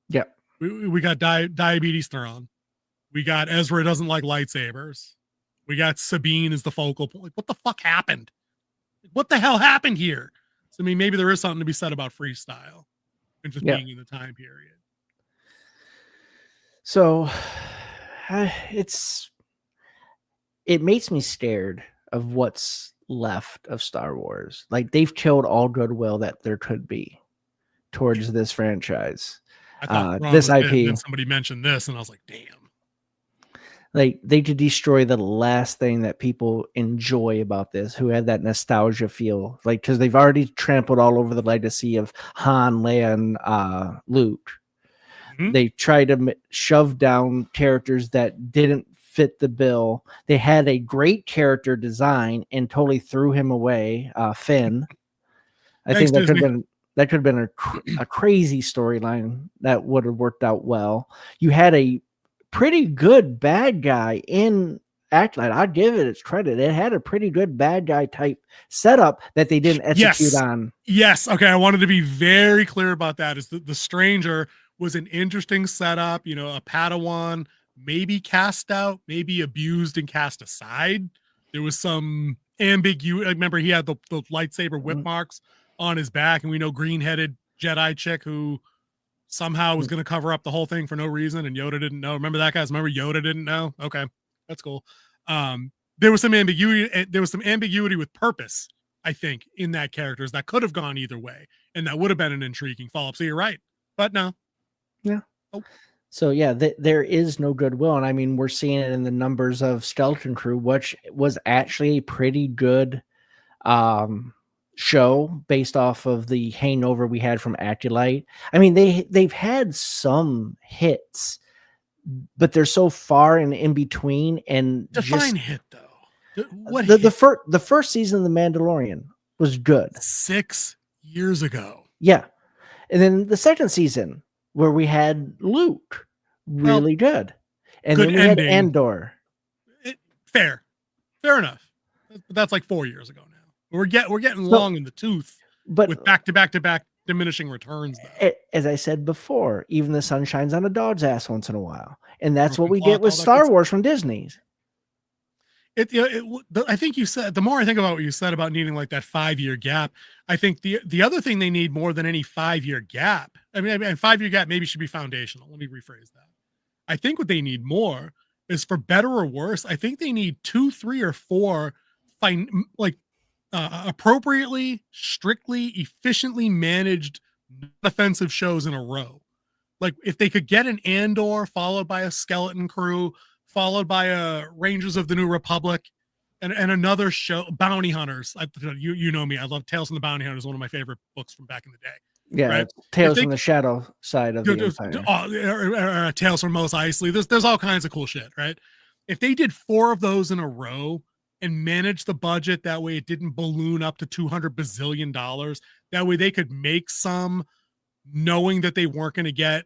Yeah. We got diabetes Theron. We got Ezra doesn't like lightsabers. We got Sabine as the focal point. Like, what the fuck happened? What the hell happened here? So, I mean, maybe there is something to be said about freestyle and just being in the time period. So it makes me scared of what's left of Star Wars. Like, they've killed all goodwill that there could be towards this franchise. I thought this IP. And then somebody mentioned this, and I was like, damn. Like, they could destroy the last thing that people enjoy about this, who had that nostalgia feel. Like, because they've already trampled all over the legacy of Han, Leia, and Luke. Mm-hmm. They tried to shove down characters that didn't fit the bill. They had a great character design and totally threw him away. Finn. I think that could have been a crazy storyline that would have worked out well. You had a pretty good bad guy in Acolyte. I'd give it its credit. It had a pretty good bad guy type setup that they didn't execute on. Yes. Okay. I wanted to be very clear about that. Is the Stranger was an interesting setup, you know, a Padawan, maybe cast out, maybe abused and cast aside. There was some ambiguity. I remember he had the lightsaber whip marks on his back, and we know green-headed Jedi chick who somehow was going to cover up the whole thing for no reason, and Yoda didn't know. Remember that, guys? Remember Yoda didn't know? Okay, that's cool. There was some ambiguity. There was some ambiguity with purpose, I think, in that characters that could have gone either way, and that would have been an intriguing follow-up. So you're right, but no. Yeah. Oh. So yeah, there is no goodwill, and I mean, we're seeing it in the numbers of Skeleton Crew, which was actually a pretty good show based off of the hangover we had from Acolyte. I mean, they've had some hits, but they're so far and in between. And define hit though. What the first season of The Mandalorian was good 6 years ago. Yeah, and then the second season, where we had Luke, really good. And good then we ending. had Andor. Fair enough. But that's like 4 years ago now. We're getting long in the tooth, but with back to back diminishing returns. As I said before, even the sun shines on a dog's ass once in a while. And that's what we get with Star Wars from Disney. I think you said, the more I think about what you said about needing like that 5-year gap, I think the other thing they need more than any 5-year gap, I mean 5-year gap maybe should be foundational. Let me rephrase that. I think what they need more is, for better or worse, I think they need 2, 3, or 4 appropriately, strictly, efficiently managed offensive shows in a row. Like, if they could get an Andor followed by a Skeleton Crew, followed by a Rangers of the New Republic, and another show, Bounty Hunters. You know me, I love Tales from the Bounty Hunters, one of my favorite books from back in the day. Yeah, right? Tales from the Shadow Side of the Empire. Tales from Mos Eisley. There's all kinds of cool shit, right? If they did 4 of those in a row and managed the budget that way, it didn't balloon up to $200 bazillion. That way they could make some, knowing that they weren't going to get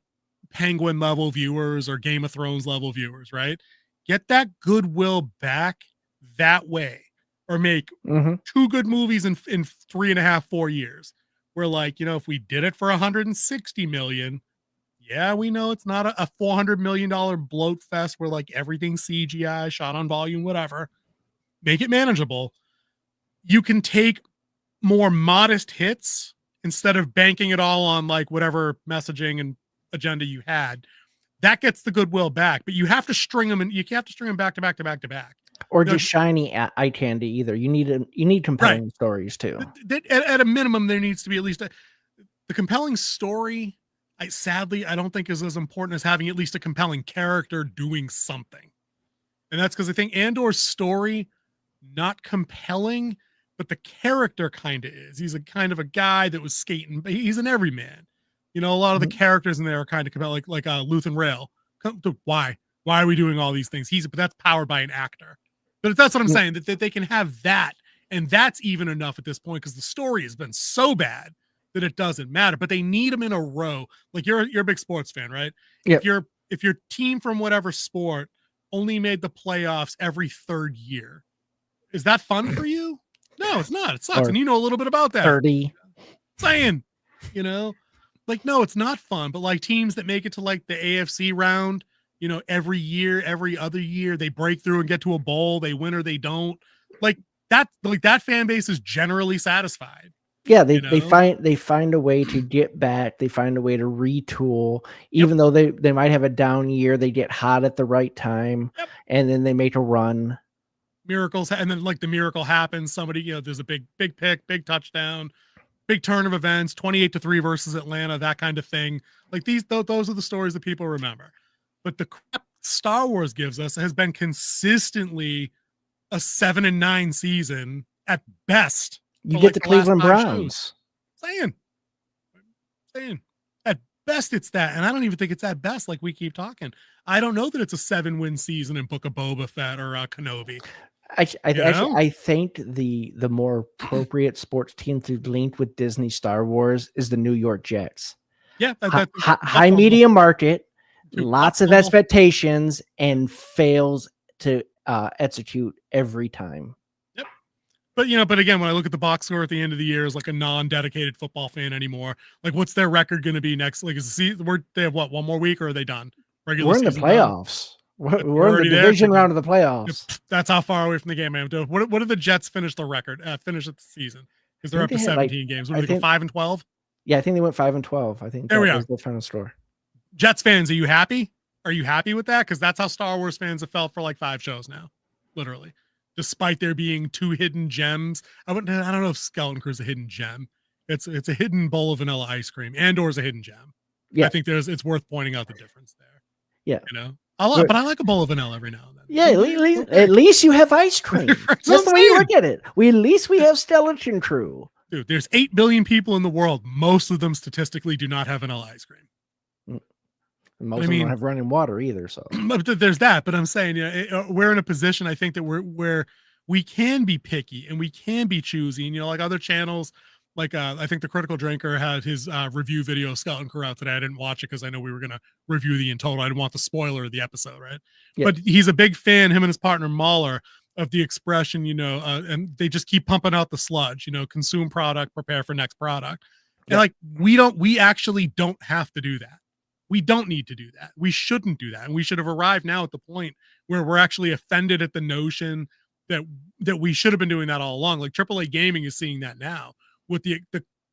Penguin level viewers or Game of Thrones level viewers, right? Get that goodwill back that way, or make 2 good movies in 3.5, 4 years. Where, like, you know, if we did it for $160 million, yeah, we know it's not a $400 million bloat fest where like everything's CGI, shot on volume, whatever. Make it manageable. You can take more modest hits instead of banking it all on like whatever messaging and agenda you had. That gets the goodwill back, but you have to string them, and you have to string them back to back to back to back. Or just shiny eye candy either. You need compelling stories too. At a minimum, there needs to be at least the compelling story. Sadly, I don't think is as important as having at least a compelling character doing something. And that's because I think Andor's story, not compelling, but the character kind of is. He's a kind of a guy that was skating. He's an everyman. You know, a lot of the characters in there are kind of compelling, like Luthen Rail. Why are we doing all these things? But that's powered by an actor. But that's what I'm saying, that they can have that. And that's even enough at this point, because the story has been so bad that it doesn't matter. But they need them in a row. Like, you're a big sports fan, right? Yep. If your team from whatever sport only made the playoffs every 3rd year, is that fun for you? No, it's not. It sucks. And you know a little bit about that. 30. Saying, you know, like, no, it's not fun, but like teams that make it to like the AFC round, every year, every other year, they break through and get to a bowl, they win or they don't. Like that fan base is generally satisfied. Yeah, they find a way to get back. They find a way to retool, even though they might have a down year. They get hot at the right time, and then they make a run. Miracles, and then like the miracle happens. Somebody, there's a big pick, big touchdown, big turn of events, 28-3 versus Atlanta, that kind of thing. Like those are the stories that people remember. But the crap Star Wars gives us has been consistently a 7-9 season at best. You get the Cleveland Browns. Saying. At best, it's that. And I don't even think it's at best, like we keep talking. I don't know that it's a 7-win season in Book of Boba Fett or Kenobi. I think the more appropriate sports team to link with Disney Star Wars is the New York Jets. Yeah. High medium market, lots of expectations, and fails to execute every time. But again, when I look at the box score at the end of the year as like a non-dedicated football fan anymore, like what's their record going to be next? Like, they have what, one more week, or are they done? We're in the playoffs. We're in the division round of the playoffs. That's how far away from the game I am. What did the Jets finish the record? Finish at the season, because they're up to 17 games. What do they go, 5-12? Yeah, I think they went 5-12. I think there we was are. The final score. Jets fans, are you happy? Are you happy with that? Because that's how Star Wars fans have felt for like 5 shows now, literally. Despite there being 2 hidden gems, I don't know if Skeleton Crew's a hidden gem. It's a hidden bowl of vanilla ice cream. Andor's a hidden gem. Yeah, I think it's worth pointing out the difference there. Yeah, but I like a bowl of vanilla every now and then. Yeah, at least you have ice cream. That's the way you look at it. At least we have Skeleton Crew. Dude, there's 8 billion people in the world. Most of them statistically do not have vanilla ice cream. Most of them don't have running water either. So but there's that. But I'm saying, we're in a position, I think, that where we can be picky and we can be choosy. And, like other channels, like I think the Critical Drinker had his review video of Skeleton Crew out today. I didn't watch it because I know we were going to review the in total. I didn't want the spoiler of the episode, right? Yeah. But he's a big fan, him and his partner Mahler, of the expression, and they just keep pumping out the sludge, consume product, prepare for next product. Yeah. And like, we actually don't have to do that. We don't need to do that. We shouldn't do that. And we should have arrived now at the point where we're actually offended at the notion that we should have been doing that all along. Like AAA gaming is seeing that now with the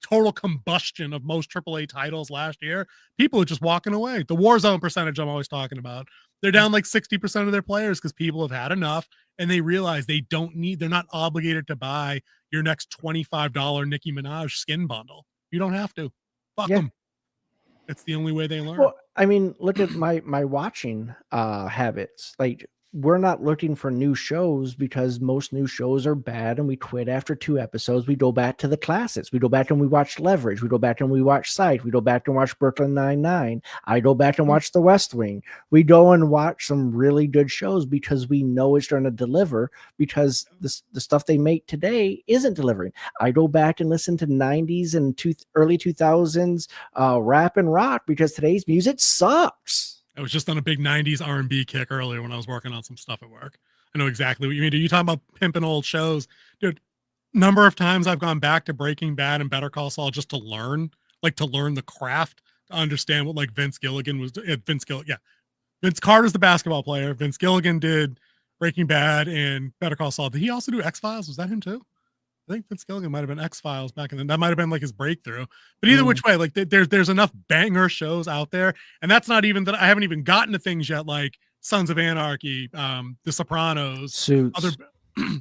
total combustion of most AAA titles last year. People are just walking away. The Warzone percentage I'm always talking about, they're down like 60% of their players because people have had enough and they realize they're not obligated to buy your next $25 Nicki Minaj skin bundle. You don't have to. Fuck them. It's the only way they learn. Well, I mean, look at my watching habits. Like, we're not looking for new shows because most new shows are bad and we quit after 2 episodes. We go back to the classics. We go back and we watch Leverage. We go back and we watch Psych. We go back and watch Brooklyn Nine-Nine. I go back and watch The West Wing. We go and watch some really good shows because we know it's going to deliver, because the stuff they make today isn't delivering. I go back and listen to 90s and early 2000s rap and rock because today's music sucks. I was just on a big 90s R&B kick earlier when I was working on some stuff at work. I know exactly what you mean. Are you talking about pimping old shows? Dude, number of times I've gone back to Breaking Bad and Better Call Saul just to learn the craft, to understand what like Vince Gilligan was doing. Vince Carter's the basketball player. Vince Gilligan did Breaking Bad and Better Call Saul. Did he also do X-Files? Was that him too? I think Vince Gilligan might have been X-Files back in then. That might have been like his breakthrough. But either which way, like there's enough banger shows out there. And that's not even that I haven't even gotten to things yet, like Sons of Anarchy, The Sopranos, Suits.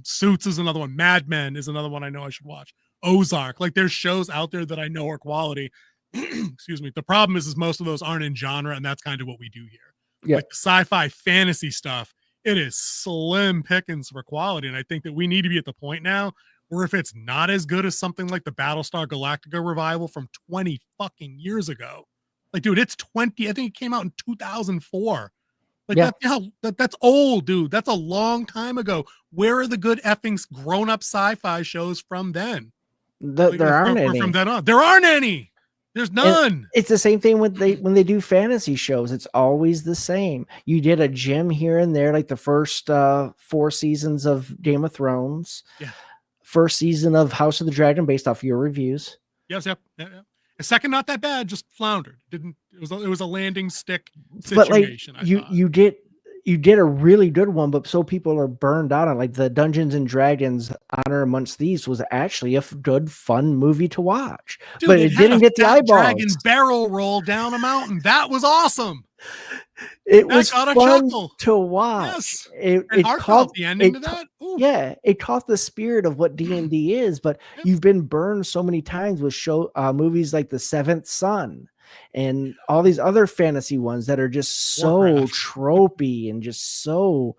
Suits is another one. Mad Men is another one I know I should watch. Ozark. Like there's shows out there that I know are quality. Excuse me. The problem is most of those aren't in genre, and that's kind of what we do here. Yeah. Like the sci-fi fantasy stuff, it is slim pickings for quality. And I think that we need to be at the point now where if it's not as good as something like the Battlestar Galactica revival from 20 fucking years ago, like, dude, it's 20. I think it came out in 2004. Like, that's old, dude. That's a long time ago. Where are the good effing grown-up sci-fi shows from then? There aren't any. From then on, there aren't any. There's none. It's the same thing when they do fantasy shows. It's always the same. You did a gem here and there, like the first 4 seasons of Game of Thrones. Yeah. First season of House of the Dragon, based off your reviews. Yes, yep. The second, not that bad, just floundered. It was a landing stick But like situation. you did a really good one, but so people are burned out on like the Dungeons and Dragons Honor Amongst Thieves was actually a good, fun movie to watch. Dude, but it didn't get the eyeballs. Dragon barrel roll down a mountain. That was awesome. It was fun chuckle to watch. Yes. It caught the ending to that. Ooh. Yeah, it caught the spirit of what D&D is, but you've been burned so many times with movies like The Seventh Son and all these other fantasy ones that are just so tropey and just so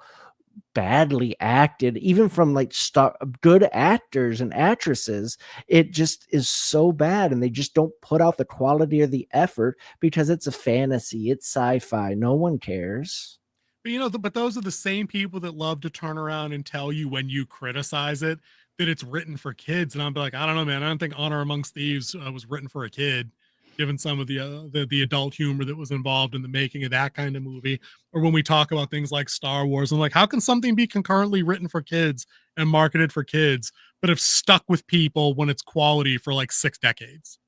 badly acted, even from like good actors and actresses. It just is so bad, and they just don't put out the quality or the effort because it's a fantasy, it's sci-fi, no one cares. But but those are the same people that love to turn around and tell you when you criticize it that it's written for kids. And I'm like, I don't know, man. I don't think Honor Amongst Thieves was written for a kid, given some of the adult humor that was involved in the making of that kind of movie. Or when we talk about things like Star Wars, I'm like, how can something be concurrently written for kids and marketed for kids, but have stuck with people when it's quality for like 6 decades?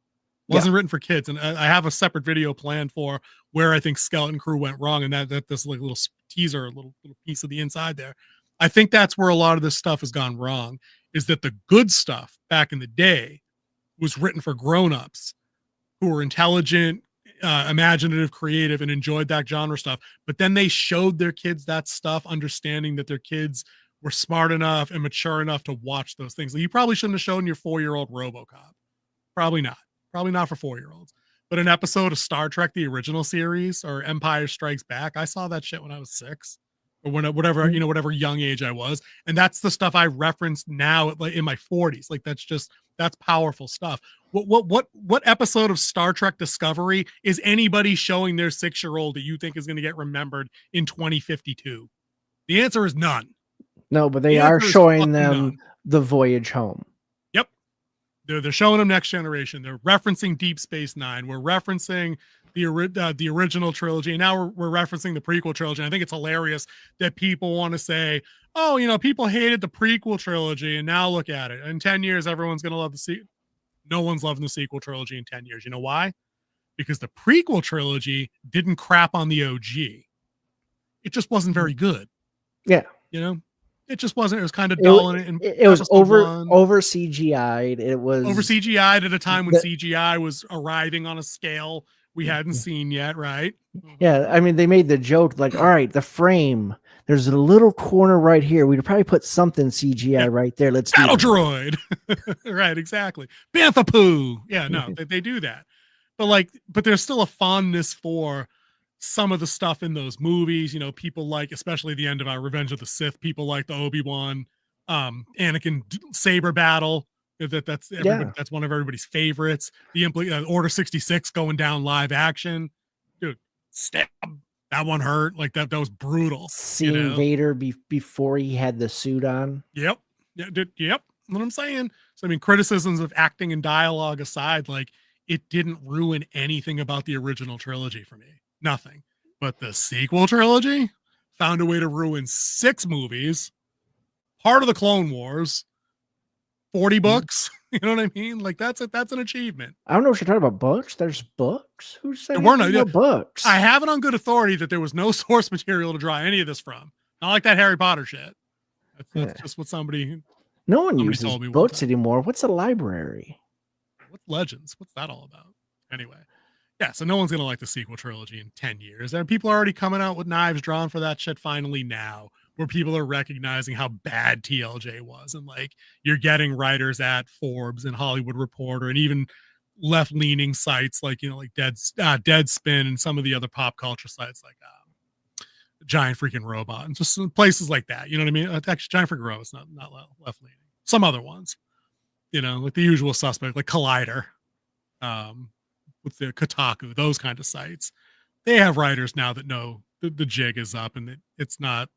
Wasn't written for kids. And I have a separate video planned for where I think Skeleton Crew went wrong, and that this like little teaser, a little piece of the inside there. I think that's where a lot of this stuff has gone wrong, is that the good stuff back in the day was written for grown-ups who were intelligent, imaginative, creative, and enjoyed that genre stuff. But then they showed their kids that stuff, understanding that their kids were smart enough and mature enough to watch those things. Like, you probably shouldn't have shown your 4-year-old RoboCop. Probably not for 4-year-olds. But an episode of Star Trek, the original series, or Empire Strikes Back, I saw that shit when I was 6, or whatever young age I was. And that's the stuff I referenced now in my 40s. Like, that's powerful stuff. What episode of Star Trek Discovery is anybody showing their 6-year-old that you think is going to get remembered in 2052? The answer is none. No, but they are showing them the voyage home. Yep. They're showing them Next Generation. They're referencing Deep Space Nine. We're referencing the original trilogy. And now we're referencing the prequel trilogy. And I think it's hilarious that people want to say, oh, people hated the prequel trilogy, and now look at it. In 10 years, everyone's going to love the sequel. No one's loving the sequel trilogy in 10 years. You know why? Because the prequel trilogy didn't crap on the OG. It just wasn't very good. Yeah. It just wasn't. It was kind of dull. It was over CGI'd. It was over CGI'd at a time when CGI was arriving on a scale we hadn't seen yet, right? Yeah, I mean, they made the joke like, all right, the frame, there's a little corner right here. We'd probably put something CGI right there. Let's Battle droid. Right, exactly. Bantha poo. Yeah, no, they do that. But there's still a fondness for some of the stuff in those movies. People like, especially the end of our Revenge of the Sith, people like the Obi-Wan, Anakin saber battle. That's one of everybody's favorites. The Order 66 going down live action, dude. Stab, that one hurt. Like that was brutal. Seeing Vader before he had the suit on. Yep. Yeah, dude. Yep. What I'm saying. So I mean, criticisms of acting and dialogue aside, like, it didn't ruin anything about the original trilogy for me. Nothing. But the sequel trilogy found a way to ruin 6 movies, part of the Clone Wars, 40 books. You know what I mean? Like, that's an achievement. I don't know what you're talking about. Books? There's books? Who said there were no books? I have it on good authority that there was no source material to draw any of this from. Not like that Harry Potter shit. That's just what no one uses books anymore. What's a library? What's Legends? What's that all about? Anyway. Yeah, so no one's going to like the sequel trilogy in 10 years. And people are already coming out with knives drawn for that shit finally now, where people are recognizing how bad TLJ was. And like, you're getting writers at Forbes and Hollywood Reporter and even left-leaning sites like, like Deadspin and some of the other pop culture sites like Giant Freaking Robot and just places like that. You know what I mean? Actually, Giant Freaking Robot's not left-leaning. Some other ones, like the usual suspect, like Collider. With the Kotaku, those kind of sites, they have writers now that know the jig is up, and it's not,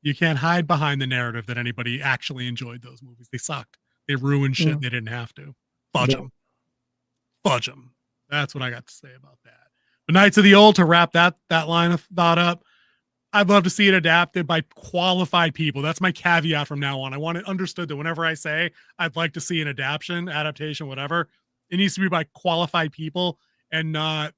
you can't hide behind the narrative that anybody actually enjoyed those movies. They sucked. They ruined shit. They didn't have to. Fudge them. That's what I got to say about that. But Knights of the Old, to wrap that line of thought up, I'd love to see it adapted by qualified people. That's my caveat from now on. I want it understood that whenever I say I'd like to see an adaptation, whatever, It needs to be by qualified people and not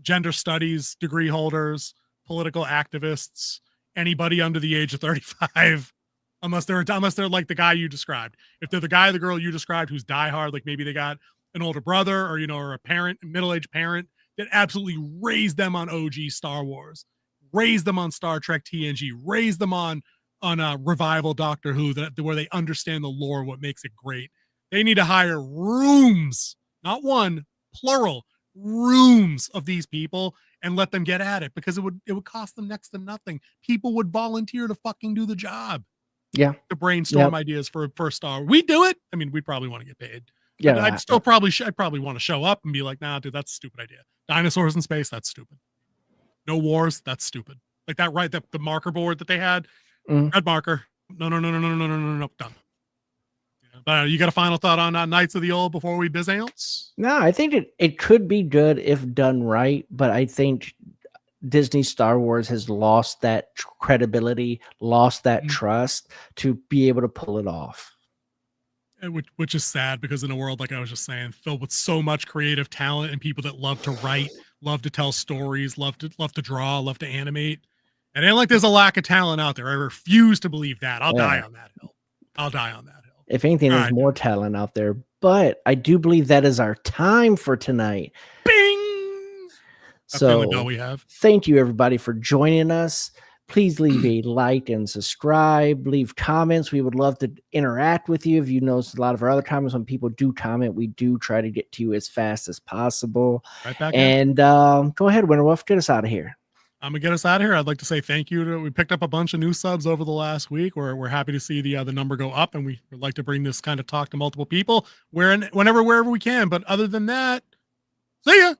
gender studies degree holders, political activists, anybody under the age of 35, unless they're like the guy you described. If they're the guy or the girl you described who's diehard, like maybe they got an older brother or, or a parent, a middle-aged parent that absolutely raised them on OG Star Wars, raised them on Star Trek TNG, raised them on a revival Doctor Who, where they understand the lore, what makes it great. They need to hire rooms, not one, plural, rooms of these people and let them get at it, because it would cost them next to nothing. People would volunteer to fucking do the job. Yeah. To brainstorm ideas for a Star. We do it. I mean, we'd probably want to get paid. Yeah. But I'd probably want to show up and be like, nah, dude, that's a stupid idea. Dinosaurs in space, that's stupid. No wars, that's stupid. Like that, right? The marker board that they had, red marker. No, done. But you got a final thought on Knights of the Old before we bizance? No, I think it could be good if done right, but I think Disney Star Wars has lost that credibility, lost that trust to be able to pull it off. Which is sad, because in a world, like I was just saying, filled with so much creative talent and people that love to write, love to tell stories, love to draw, love to animate. And it ain't like there's a lack of talent out there. I refuse to believe that. I'll die on that hill. If anything, there's more talent out there. But I do believe that is our time for tonight. Bing! So that's the only bell we have. Thank you, everybody, for joining us. Please leave a like and subscribe. Leave comments. We would love to interact with you. If you notice a lot of our other comments, when people do comment, we do try to get to you as fast as possible. Right back and go ahead, Winter Wolf, get us out of here. I'm gonna get us out of here. I'd like to say thank you. We picked up a bunch of new subs over the last week. We're happy to see the number go up, and we would like to bring this kind of talk to multiple people wherever we can. But other than that, see ya.